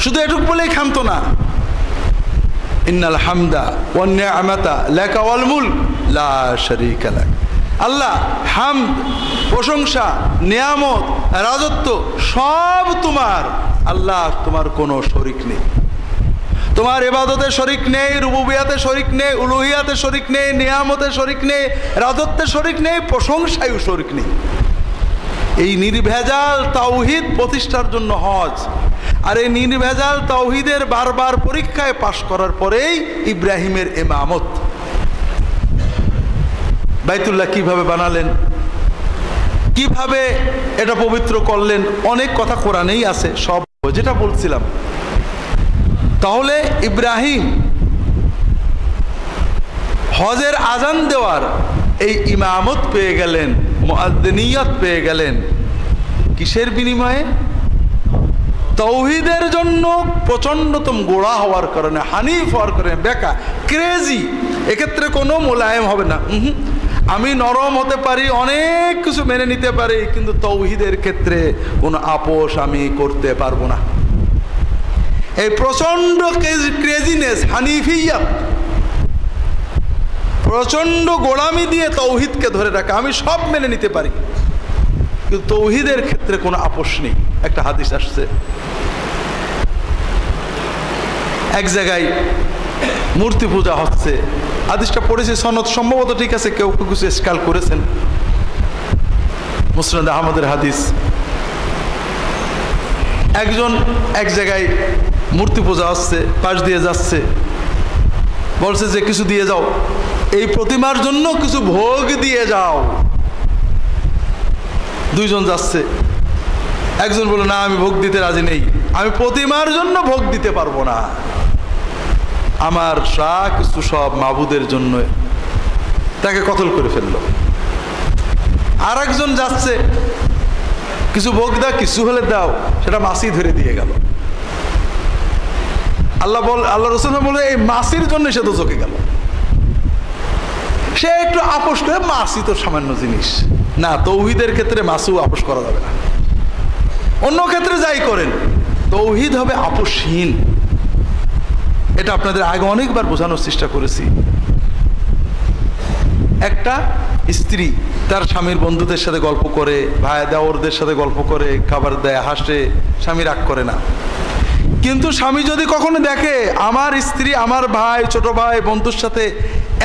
শুধু এটুক বলেই ক্ষান্ত না, ইন্নাল হামদা ওয়ান নি'মাতা লাকা ওয়াল মুলক লা শারীকা লাক। আল্লাহ হামদ, প্রশংসা, নিয়ামত, রাজত্ব সব তোমার, আল্লাহ তোমার কোনো শরীক নেই। তোমার ইবাদতে শরীক নেই, রুবুবিয়াতে শরীক নেই, উলুহিয়াতে শরীক নেই, নিয়ামতে শরীক নেই, রাজত্বে শরীক নেই, প্রশংসায়ও শরীক নেই। এই নির্ভেজাল তাওহীদ প্রতিষ্ঠার জন্য হজ, আর এই নির্ভেজাল তাওহীদের বারবার পরীক্ষায় পাশ করার পরেই ইব্রাহিমের ইমামত। বাইতুল্লাহ কিভাবে বানালেন, কিভাবে এটা পবিত্র করলেন, অনেক কথা কোরআনেই আছে, সব যেটা বলছিলাম। তাহলে ইব্রাহিম হজের আজান দেওয়ার এই ইমামত পেয়ে গেলেন, মুআদ্দিনিয়ত পেয়ে গেলেন, কিসের বিনিময়ে? তাওহীদের জন্য প্রচন্ডতম গোড়া হওয়ার কারণে, হানিফ হওয়ার কারণে, বেকা ক্রেজি। এক্ষেত্রে কোনো মোলায়েম হবে না। আমি নরম হতে পারি, অনেক কিছু মেনে নিতে পারি, কিন্তু তাওহীদের ক্ষেত্রে কোনো আপোষ আমি করতে পারবো না। এই প্রচন্ড ক্রেজিনেস, হানিফিয়াত, প্রচন্ড গোলামি দিয়ে তাওহীদকে ধরে রাখা, আমি সব মেনে নিতে পারি, কিন্তু তাওহীদের ক্ষেত্রে কোনো আপোষ নেই। একটা হাদিস আসছে, এক জায়গায় মূর্তি পূজা হচ্ছে, হাদিসটা পড়েছি, সনদ সম্ভবত ঠিক আছে, কেউ কেউ কিছু ইশকাল করেছেন, মুসনাদ আহমদের হাদিস। একজন এক জায়গায় মূর্তি পূজা হচ্ছে, পাশ দিয়ে যাচ্ছে, বলছে যে কিছু দিয়ে যাও, এই প্রতিমার জন্য কিছু ভোগ দিয়ে যাও। দুইজন যাচ্ছে, একজন বলল না আমি ভোগ দিতে রাজি নেই, আমি প্রতিমার জন্য ভোগ দিতে পারবো না, আমার কিছু সব মাবুদের জন্য। তাকে কতল করে ফেললো। আর একজন যাচ্ছে, কিছু ভোগ দাও, কিছু হলে দাও, সেটা মাসি ধরে দিয়ে গেল। আল্লাহ রাসূল বলে এই মাসির জন্য সে তো চোখে গেল। সে একটু আপোষ করে, মাসি তো সামান্য জিনিস না, তাওহীদের ক্ষেত্রে মাসু আপোষ করা যাবে না। অন্য ক্ষেত্রে যাই করেন, তাওহীদ হবে আপোষহীন। এটা আপনাদের আগে অনেকবার বোঝানোর চেষ্টা করেছি। একটা স্ত্রী তার স্বামীর বন্ধুদের সাথে গল্প করে, ভাই দেওরদের সাথে গল্প করে, খাবার দেয়, হাসে, স্বামী রাগ করে না। কিন্তু স্বামী যদি কখনো দেখে আমার স্ত্রী, আমার ভাই, ছোট ভাই, বন্ধুর সাথে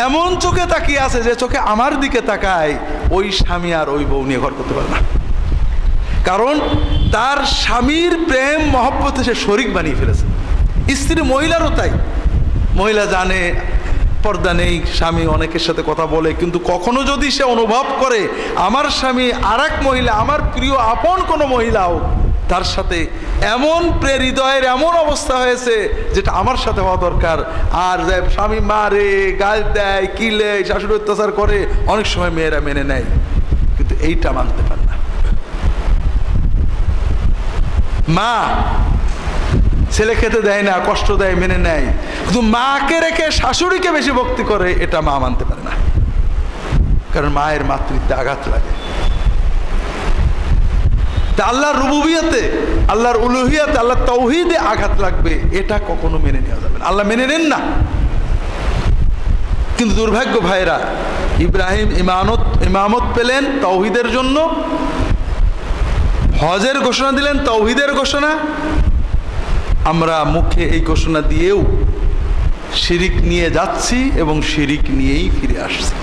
এমন চোখে তাকিয়ে আছে যে চোখে আমার দিকে তাকায়, ওই স্বামী আর ওই বউ নিয়ে ঘর করতে পারে না। কারণ তার স্বামীর প্রেম মহব্বতে সে শরীক বানিয়ে ফেলেছে। স্ত্রী, মহিলারও তাই। মহিলা জানে পর্দা নেই, স্বামী অনেকের সাথে কথা বলে, কিন্তু কখনো যদি সে অনুভব করে আমার স্বামী আর এক মহিলা, আমার প্রিয় আপন কোনো মহিলা হোক, তার সাথে এমন হৃদয়ের এমন অবস্থা হয়েছে যেটা আমার সাথে হওয়া দরকার, আর স্বামী মারে, গাল দেয়, কিলে, শাশুড়ি অত্যাচার করে, অনেক সময় মেয়েরা মেনে নেয়, কিন্তু এইটা মানতে পারে না। মা ছেলে খেতে দেয় না, কষ্ট দেয়, মেনে নেয়, কিন্তু মাকে রেখে শাশুড়িকে বেশি ভক্তি করে, এটা মা মানতে পারে না। কারণ মায়ের মাতৃত্বে আঘাত লাগে। তা আল্লাহর রুবুবিয়তে, আল্লাহর উলুহিয়াতে, আল্লাহর তাওহীদে আঘাত লাগবে, এটা কখনো মেনে নেওয়া যাবে না। আল্লাহ মেনে নেন না। কিন্তু দুর্ভাগ্য ভাইরা, ইব্রাহিম ইমামত পেলেন তাওহীদের জন্য, হজের ঘোষণা দিলেন তাওহীদের ঘোষণা। আমরা মুখে এই ঘোষণা দিয়েও শিরিক নিয়ে যাচ্ছি এবং শিরিক নিয়েই ফিরে আসছি।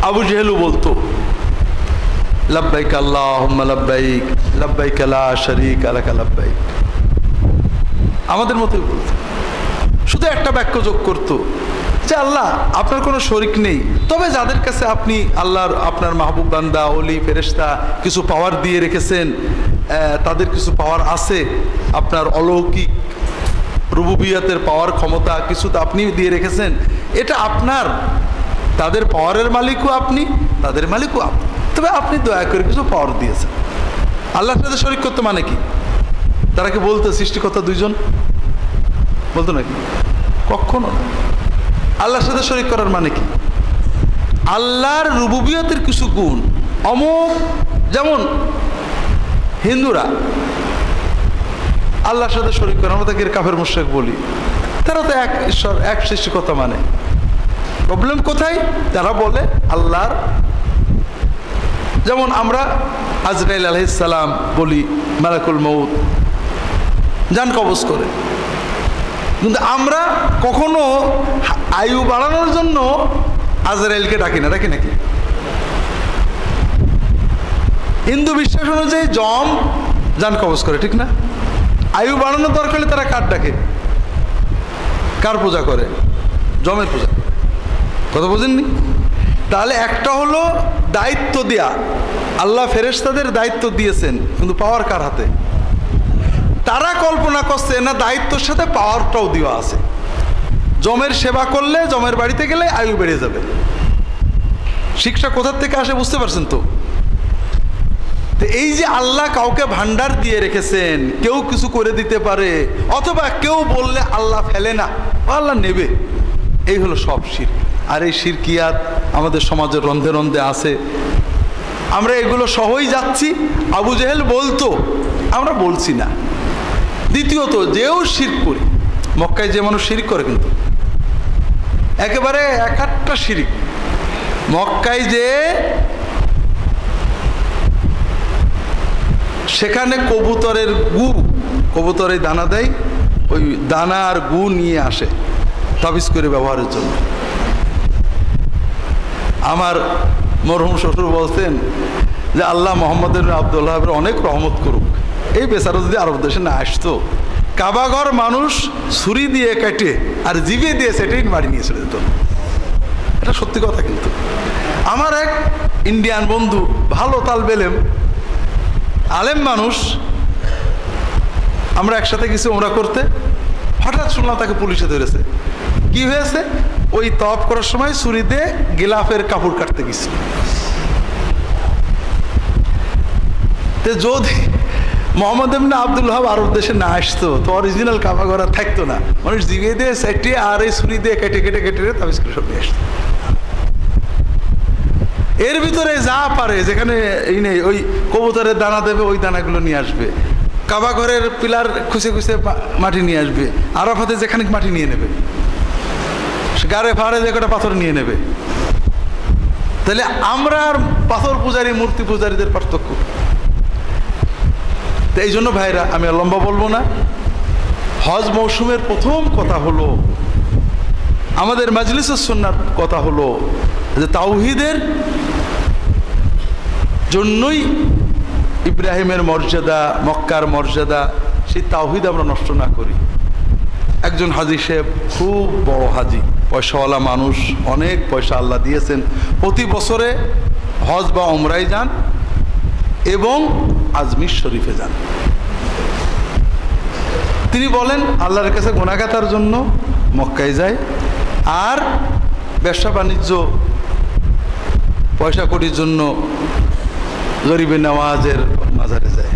আবু জেহেলও বলতো লাব্বাইক আল্লাহুম্মা লাব্বাইক, লাব্বাইক লা শারীকা লাকা লাব্বাইক। আমাদের মতোই বলতো, শুধু একটা বাক্য যোগ করতো যে আল্লাহ আপনার কোনো শরীক নেই, তবে যাদের কাছে আপনি আল্লাহর, আপনার মাহবুব বান্দা, ওলি, ফেরেশতা কিছু পাওয়ার দিয়ে রেখেছেন, তাদের কিছু পাওয়ার আছে, আপনার অলৌকিক রুবুবিয়তের পাওয়ার, ক্ষমতা কিছু তো আপনি দিয়ে রেখেছেন, এটা আপনার। তাদের পাওয়ারের মালিকও আপনি, তাদের মালিকও আপনি, তবে আপনি দয়া করে কিছু পাওয়ার দিয়েছেন। আল্লাহর সাথে শরীক করতে মানে কি? তারা কি বলতো সৃষ্টিকর্তা দুইজন? বলতো নাকি? কখনো না। আল্লাহর সাথে শরীক করার মানে কি? আল্লাহর রুবুবিয়তের কিছু গুণ অমুক, যেমন হিন্দুরা আল্লাহর সাথে শরীক করে, আমরা তাকে কাফের মুশরিক বলি। তারা তো এক ঈশ্বর, এক সৃষ্টিকর্তা মানে। প্রবলেম কোথায়? তারা বলে আল্লাহর, যেমন আমরা আজরাইল আলাইহিস সালাম বলি, মালাকুল মউত, জান কবজ করে, কিন্তু আমরা কখনো আয়ু বাড়ানোর জন্য আজরাইলকে ডাকি না, ডাকি নাকি? হিন্দু বিশ্বাস অনুযায়ী যম জান কবজ করে, ঠিক না? আয়ু বাড়ানোর দরকার হলে তারা কার ডাকে, কার পূজা করে? যমের পূজা। কথা বোঝেননি? তাহলে একটা হলো দায়িত্ব দেয়া, আল্লাহ ফেরেশতাদের দায়িত্ব দিয়েছেন, কিন্তু পাওয়ার কার হাতে? তারা কল্পনা করছে না দায়িত্বের সাথে পাওয়ারটাও দেওয়া আছে। যমের সেবা করলে, যমের বাড়িতে গেলে আয়ু বেড়ে যাবে। শিক্ষা কোথার থেকে আসে বুঝতে পারছেন তো? এই যে আল্লাহ কাউকে ভান্ডার দিয়ে রেখেছেন, কেউ কিছু করে দিতে পারে, অথবা কেউ বললে আল্লাহ ফেলে না, আল্লাহ নেবে, এই হলো সব শিরক। আর এই শিরকিয়াত আমাদের সমাজের রন্ধে রন্ধে আছে। আমরা এগুলো সহই যাচ্ছি। আবু জেহেল বলতো, আমরা বলছি না। দ্বিতীয়ত, যেও শিরক করি, মক্কায় যে মানুষ শিরক করে, কিন্তু একেবারে এক একটা শিরক। মক্কায় যে সেখানে কবুতরের গু, কবুতরে দানা দেয়, ওই দানা আর গু নিয়ে আসে তাবিজ করে ব্যবহারের জন্য। আমার মরহুম শ্বশুর বলতেন যে আল্লাহ মোহাম্মদের আব্দুল্লাহের অনেক রহমত করুক, এই বেচারা যদি আরব দেশে না আসতো, কাবাঘর মানুষ ছুরি দিয়ে কেটে আর জিভে দিয়ে সেটাই মারি নিয়ে চলে যেত। এটা সত্যি কথা। কিন্তু আমার এক ইন্ডিয়ান বন্ধু, ভালো তালবেলেম, আলেম মানুষ, আমরা একসাথে গেছি ওমরা করতে, হঠাৎ শুনলাম তাকে পুলিশে ধরেছে। কি হয়েছে? ওই তওয়াফ করার সময় ছুরি দিয়ে গিলাফের কাপড় কাটতে গেছিল। যদি মোহাম্মদ ইবনে আব্দুল ওয়াহাব আরব দেশে না আসতো তো অরিজিনাল কাবাঘর থাকতো না। মানুষ জিভে দিয়ে সেটে আর এই ছুরি দিয়ে কেটে কেটে কেটে তাবিজ করে সব নিয়ে আসতো। এর ভিতরে যা পারে, যেখানে এই নেই, ওই কবুতরের দানা দেবে, ওই দানাগুলো নিয়ে আসবে। কাবাঘরের পিলার খুঁজে খুঁজে মাটি নিয়ে আসবে। আরাফাতে যেখানে মাটি নিয়ে নেবে, গাড়ে ফাড়ে যে কটা পাথর নিয়ে নেবে। তাহলে আমরা আর পাথর পূজারী, মূর্তি পূজারীদের পার্থক্য। তো এই জন্য ভাইরা, আমি লম্বা বলবো না। হজ মৌসুমের প্রথম কথা হলো, আমাদের মাজলিসুস সুন্নাহর কথা হলো যে তাওহীদের জন্যই ইব্রাহিমের মর্যাদা, মক্কার মর্যাদা, সেই তাওহীদ আমরা নষ্ট না করি। একজন হাজী সাহেব, খুব বড় হাজী, পয়সাওয়ালা মানুষ, অনেক পয়সা আল্লাহ দিয়েছেন, প্রতি বছরে হজ বা উমরায় যান এবং আজমির শরীফে যান। তিনি বলেন আল্লাহর কাছে গুনাহগাতার জন্য মক্কায় যায়, আর ব্যবসা বাণিজ্য, পয়সা কড়ির জন্য গরিবে নওয়াজের মাজারে যায়।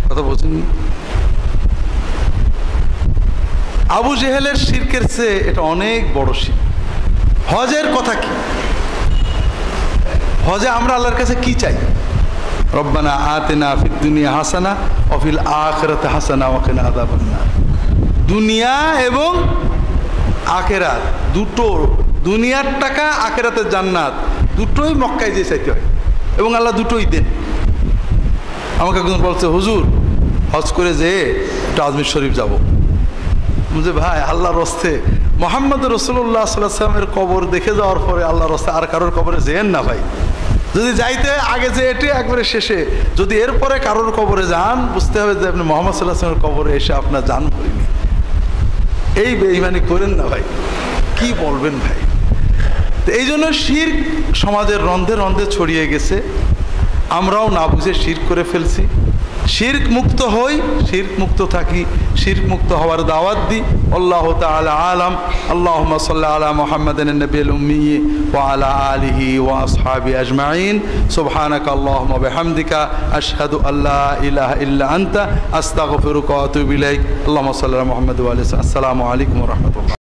কথা বলছেন? আবু জেহেলের শিরকের চেয়ে এটা অনেক বড় শিরক। হজের কথা কি? হজে আমরা আল্লাহর কাছে কি চাই? রব্বানা আতিনা ফিদ দুনিয়া হাসানা ওয়া ফিল আখিরাতি হাসানা ওয়া কিনা আযাবান নার। দুনিয়া এবং আখিরাত দুটো, দুনিয়ার টাকা, আখিরাতের জান্নাত, দুটোই মক্কায় যে চাইতে হয়, এবং আল্লাহ দুটোই দেন। আমাকে একজন বলছে, হুজুর হজ করে যেয়ে একটু আজমির শরীফ যাব। বুঝে ভাই, আল্লাহর রস্তে মোহাম্মদ রাসূলুল্লাহ সাল্লাল্লাহু আলাইহি ওয়াসাল্লামের কবর দেখে যাওয়ার পরে আল্লাহর রস্তে আর কারোর কবরে যেয়েন না ভাই। যদি যাইতে আগে যে এটি একবারে শেষে, যদি এরপরে কারোর কবরে যান, বুঝতে হবে যে আপনি মোহাম্মদ সাল্লাল্লাহু আলাইহি ওয়াসাল্লামের কবরে এসে আপনার জান ভরিনি। এই বেঈমানি করেন না ভাই, কি বলবেন ভাই। তো এই জন্য শিরক সমাজের রন্ধে রন্ধে ছড়িয়ে গেছে, আমরাও না বুঝে শিরক করে ফেলছি। শিরক মুক্ত হই, শিরক মুক্ত থাকি, শিরক মুক্ত হওয়ার দাওয়াত দিই। আল্লাহু তাআলা আলাম। আল্লাহুম্মা সাল্লি আলা মুহাম্মাদিন নবিয়্যিল উম্মি ওয়া আলা আলিহি ওয়া আসহাবিহি আজমাইন। সুবহানাকা আল্লাহুম্মা ওয়া বিহামদিকা আশহাদু আল্লা ইলাহা ইল্লা আনতা আস্তাগফিরুকা ওয়া আতুবু ইলাইক। আল্লাহুম্মা সাল্লি আলা মুহাম্মাদ ওয়া আলিহি। আসসালামু আলাইকুম ওয়া রাহমাতুল্লাহ।